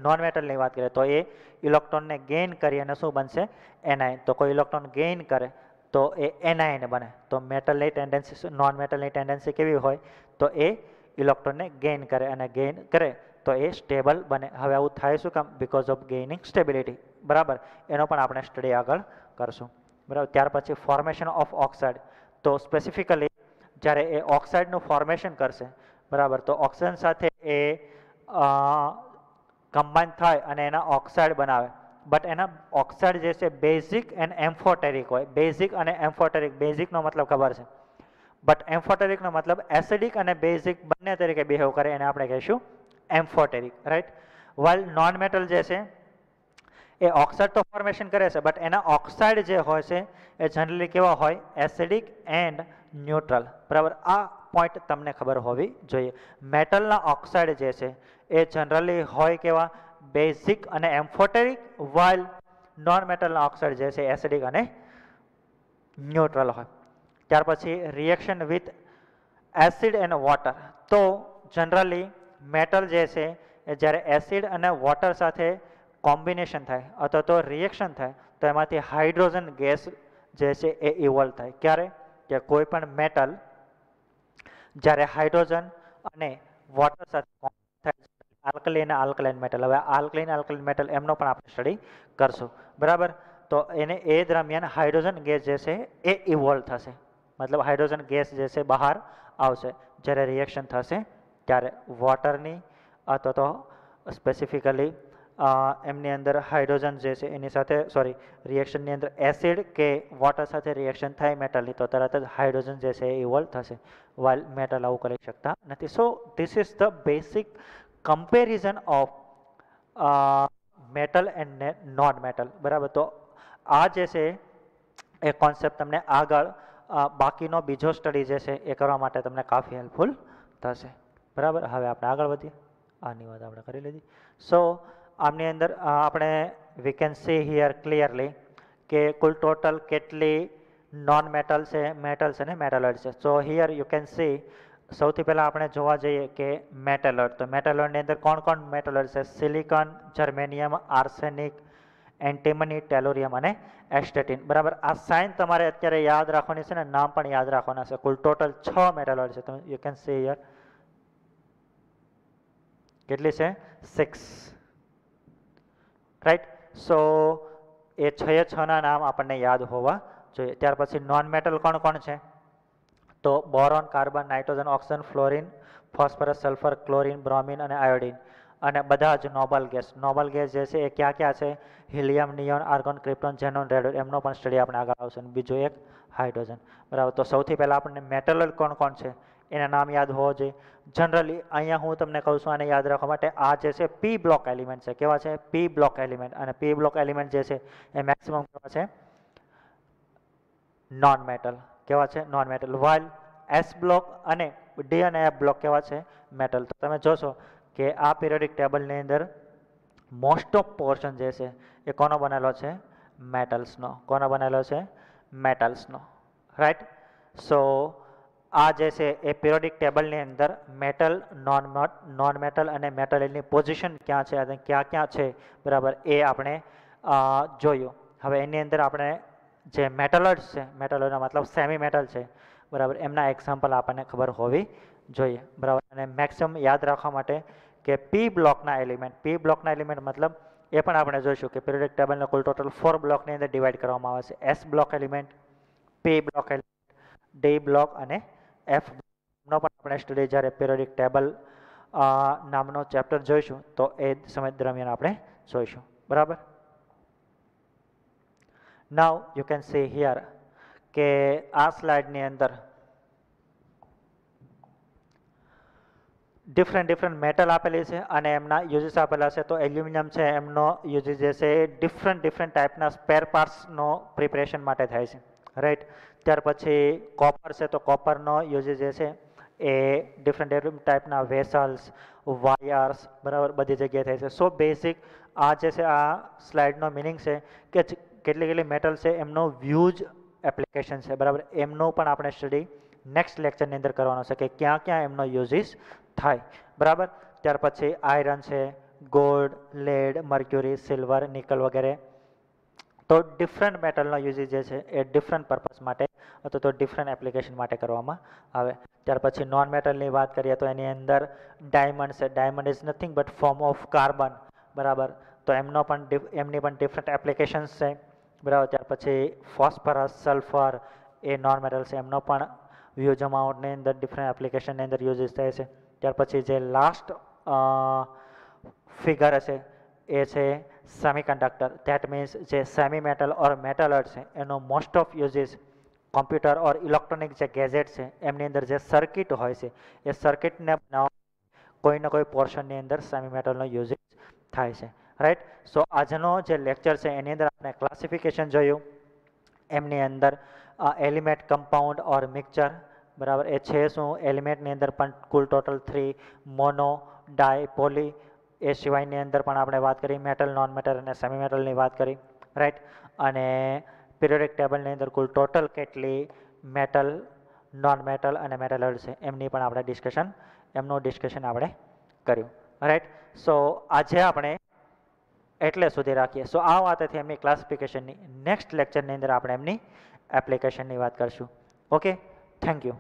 non metal વાત કરીએ તો એ ઇલેક્ટ્રોનને ગેઇન કરી અને શું બનશે એનાઇન. તો કોઈ ઇલેક્ટ્રોન ગેઇન કરે તો એ એનાઇન બને. તો મેટલની ટેન્ડન્સી નોન મેટલની ટેન્ડન્સી કેવી હોય તો એ ઇલેક્ટ્રોનને ગેઇન કરે અને ગેઇન કરે તો એ સ્ટેબલ બને. હવે આવું થાય શું કામ? Because of gaining stability. બરાબર, એનો પણ આપણે સ્ટડી આગળ કરશું. બરાબર, ત્યાર પછી ફોર્મેશન ઓફ ઓક્સાઇડ. તો સ્પેસિફિકલી જ્યારે એ ઓક્સાઇડનું ફોર્મેશન કરશે બરાબર તો ઓક્સિજન સાથે એ કમ્બાઈન થાય અને એના ઓક્સાઇડ બનાવે. બટ એના ઓક્સાઇડ જે છે બેઝિક એન્ડ એમ્ફોટેરિક હોય. બેઝિક અને એમ્ફોટેરિક, બેઝિકનો મતલબ ખબર છે, બટ એમ્ફોટેરિકનો મતલબ એસિડિક અને બેઝિક બંને તરીકે બિહેવ કરે, એને આપણે કહીશું એમ્ફોટેરિક, રાઈટ. વાઇલ નોન મેટલ જે છે એ ઓક્સાઇડ તો ફોર્મેશન કરે છે બટ એના ઓક્સાઇડ જે હોય છે એ જનરલી કેવા હોય? Acidic and neutral. બરાબર, આ પોઈન્ટ તમને ખબર હોવી જોઈએ. મેટલના ઓક્સાઇડ જે છે એ જનરલી હોય કેવા? બેઝિક અને એમ્ફોટેરિક. વાઇલ નોન મેટલના ઓક્સાઇડ જે છે એસિડિક અને ન્યુટ્રલ હોય. ત્યાર પછી reaction with acid and water. તો જનરલી મેટલ જે છે એ જ્યારે એસિડ અને વોટર સાથે કોમ્બિનેશન થાય અથવા તો રિએક્શન થાય તો એમાંથી હાઇડ્રોજન ગેસ જે છે એ ઇવોલ્વ થાય. ક્યારે? કે કોઈ પણ મેટલ જ્યારે હાઇડ્રોજન અને વોટર સાથે થાય, આલ્કલી અને આલ્કલાઇન મેટલ. હવે આલ્કલી આલ્કલાઇન મેટલ એમનો પણ આપણે સ્ટડી કરશું. બરાબર, તો એને એ દરમિયાન હાઇડ્રોજન ગેસ જે છે એ ઇવોલ્વ થશે. મતલબ હાઇડ્રોજન ગેસ જે છે બહાર આવશે જ્યારે રિએક્શન થશે ત્યારે વોટરની અથવા તો સ્પેસિફિકલી એમની અંદર હાઇડ્રોજન જે છે એની સાથે રિએક્શનની અંદર એસિડ કે વોટર સાથે રિએક્શન થાય મેટલની તો તરત જ હાઇડ્રોજન જે છે એ ઇવોલ્વ થશે. વાઇલ મેટલ આવું કરી શકતા નથી. So this is the basic comparison of metal and non metal. બરાબર, તો આ જે છે એ કોન્સેપ્ટ તમને આગળ બાકીનો બીજો સ્ટડી જે છે એ કરવા માટે તમને કાફી હેલ્પફુલ થશે. બરાબર, હવે આપણે આગળ વધીએ. આની વાત આપણે કરી લીધી. સો આમની અંદર આપણે we can C here clearly કે કુલ ટોટલ કેટલી નોન મેટલ છે, મેટલ્સ અને મેટલોઇડ છે. સો હિયર યુ કેન સી સૌથી પહેલાં આપણે જોવા જઈએ કે મેટલોઇડ. તો મેટલોઇડની અંદર કોણ કોણ મેટલોઇડ છે? સિલિકોન, જર્મેનિયમ, આર્સેનિક, એન્ટીમની, ટેલોરિયમ અને એસ્ટેટિન. બરાબર, આ સાઇન તમારે અત્યારે યાદ રાખવાની છે ને નામ પણ યાદ રાખવાના છે. કુલ ટોટલ 6 મેટલોઇડ છે. તો યુ કેન સી હિયર કેટલી છે? 6, રાઈટ. સો એ 6ના નામ આપણને યાદ હોવા જોઈએ. ત્યાર પછી નોન મેટલ કોણ કોણ છે? તો boron, carbon, nitrogen, oxygen, fluorine, phosphorus, sulphur, chlorine, bromine અને આયોડિન. અને બધા જ નોબલ ગેસ. નોબલ ગેસ જે છે એ ક્યાં ક્યાં છે? Helium, neon, argon, krypton, xenon, radon. એમનો પણ સ્ટડી આપણે આગળ આવશે. બીજું એક હાઇડ્રોજન. બરાબર, તો સૌથી પહેલાં આપણને મેટલોઇડ કોણ કોણ છે એના નામ યાદ હોવો જોઈએ. જનરલી અહીંયા હું તમને કહું છું આને યાદ રાખવા માટે, આ જે છે પી બ્લોક એલિમેન્ટ છે. કેવા છે? પી બ્લોક એલિમેન્ટ. અને પી બ્લોક એલિમેન્ટ જે છે એ મેક્સિમમ કેવા છે? Non metal. કેવા છે? Non metal. While S block અને ડી અને એફ બ્લોક કેવા છે? મેટલ. તો તમે જોશો કે આ પીરિયોડિક ટેબલની અંદર મોસ્ટ ઓફ પોર્શન જે છે એ કોનો બનેલો છે? મેટલ્સનો. કોનો બનેલો છે? મેટલ્સનો, રાઈટ. સો આ જે છે એ પીરિયોડિક ટેબલની અંદર મેટલ, નોન મેટલ અને મેટલોઇડની પોઝિશન ક્યાં છે અને ક્યાં ક્યાં છે બરાબર એ આપણે જોયું. હવે એની અંદર આપણે જે મેટલોઇડ્સ છે, મેટલોઇડનો મતલબ સેમી મેટલ છે બરાબર, એમના એક્ઝામ્પલ આપણને ખબર હોવી જોઈએ. બરાબર, અને મેક્સિમમ યાદ રાખવા માટે કે પી બ્લોકના એલિમેન્ટ મતલબ એ પણ આપણે જોઈશું કે પીરિયોડિક ટેબલને કુલ ટોટલ 4 બ્લોકની અંદર ડિવાઈડ કરવામાં આવે છે. એસ બ્લોક એલિમેન્ટ, પી બ્લોક એલિમેન્ટ, ડી બ્લોક અને એફ નો પણ આપણે સ્ટડી જ્યારે પીરિયોડિક ટેબલ નામનો ચેપ્ટર જોઈશું તો એ સમય દરમિયાન આપણે જોઈશું. બરાબર. નાઉ યુ કેન સી હિયર કે આ સ્લાઇડની અંદર ડિફરન્ટ મેટલ આપેલી છે અને એમના યુઝિસ આપેલા છે. તો એલ્યુમિનિયમ છે એમનો યુઝિસ જે છે એ ડિફરન્ટ ટાઈપના સ્પેર પાર્ટ્સનો પ્રિપરેશન માટે થાય છે, રાઈટ. ત્યાર પછી કોપર છે તો કોપરનો યુઝેસ જે છે એ ડિફરન્ટ ટાઈપના વેસલ્સ, વાયર્સ, બરાબર, બધી જગ્યાએ થાય છે. સો બેઝિક આ જે છે આ સ્લાઇડનો મિનિંગ છે કે કેટલી કેટલી મેટલ છે એમનો વ્યૂઝ એપ્લિકેશન છે, બરાબર. એમનો પણ આપણે સ્ટડી નેક્સ્ટ લેક્ચરની અંદર કરવાનો છે કે ક્યાં ક્યાં એમનો યુઝિસ થાય, બરાબર. ત્યાર પછી આયરન છે, gold, lead, mercury, silver, nickel વગેરે. તો ડિફરન્ટ મેટલનો યુઝિસ જે છે એ ડિફરન્ટ પર્પઝ માટે અથવા તો ડિફરન્ટ એપ્લિકેશન માટે કરવામાં આવે. ત્યાર પછી નોન મેટલની વાત કરીએ તો એની અંદર ડાયમંડ છે. Diamond is nothing but form of carbon, બરાબર. તો એમની પણ ડિફરન્ટ એપ્લિકેશન્સ છે, બરાબર. ત્યાર પછી ફોસ્ફરસ, સલ્ફર એ નોન મેટલ છે, એમનો પણ હ્યુજ અમાઉન્ટની અંદર ડિફરન્ટ એપ્લિકેશનની અંદર યુઝિસ થાય છે. ત્યાર પછી જે લાસ્ટ ફિગર હશે એ છે સેમિકન્ડક્ટર. ધેટ મીન્સ જે સેમી મેટલ ઓર મેટલર છે એનો most of uses computer or electronic જે ગેજેટ છે એમની અંદર જે સર્કિટ હોય છે એ સર્કિટને બનાવવા કોઈને કોઈ પોર્શનની અંદર સેમી મેટલનો યુઝિસ થાય છે, રાઈટ. સો આજનો જે લેક્ચર છે એની અંદર આપણે ક્લાસિફિકેશન જોયું, એમની અંદર એલિમેન્ટ, કમ્પાઉન્ડ ઓર મિક્સચર, બરાબર. એ છે શું? એલિમેન્ટની અંદર પણ કુલ ટોટલ 3, મોનો, ડાય, પોલી. એ સિવાયની અંદર પણ આપણે વાત કરી મેટલ, નોન મેટલ અને સેમી મેટલની વાત કરી, રાઈટ. અને પિરિયોડિક ટેબલની અંદર કુલ ટોટલ કેટલી મેટલ, નોન મેટલ અને મેટલ છે એમની પણ આપણે એમનું ડિસ્કશન આપણે કર્યું, રાઈટ. સો આજે આપણે એટલે સુધી રાખીએ. સો આ વાત હતી એમની ક્લાસિફિકેશનની. નેક્સ્ટ લેક્ચરની અંદર આપણે એમની એપ્લિકેશનની વાત કરશું. Okay, thank you.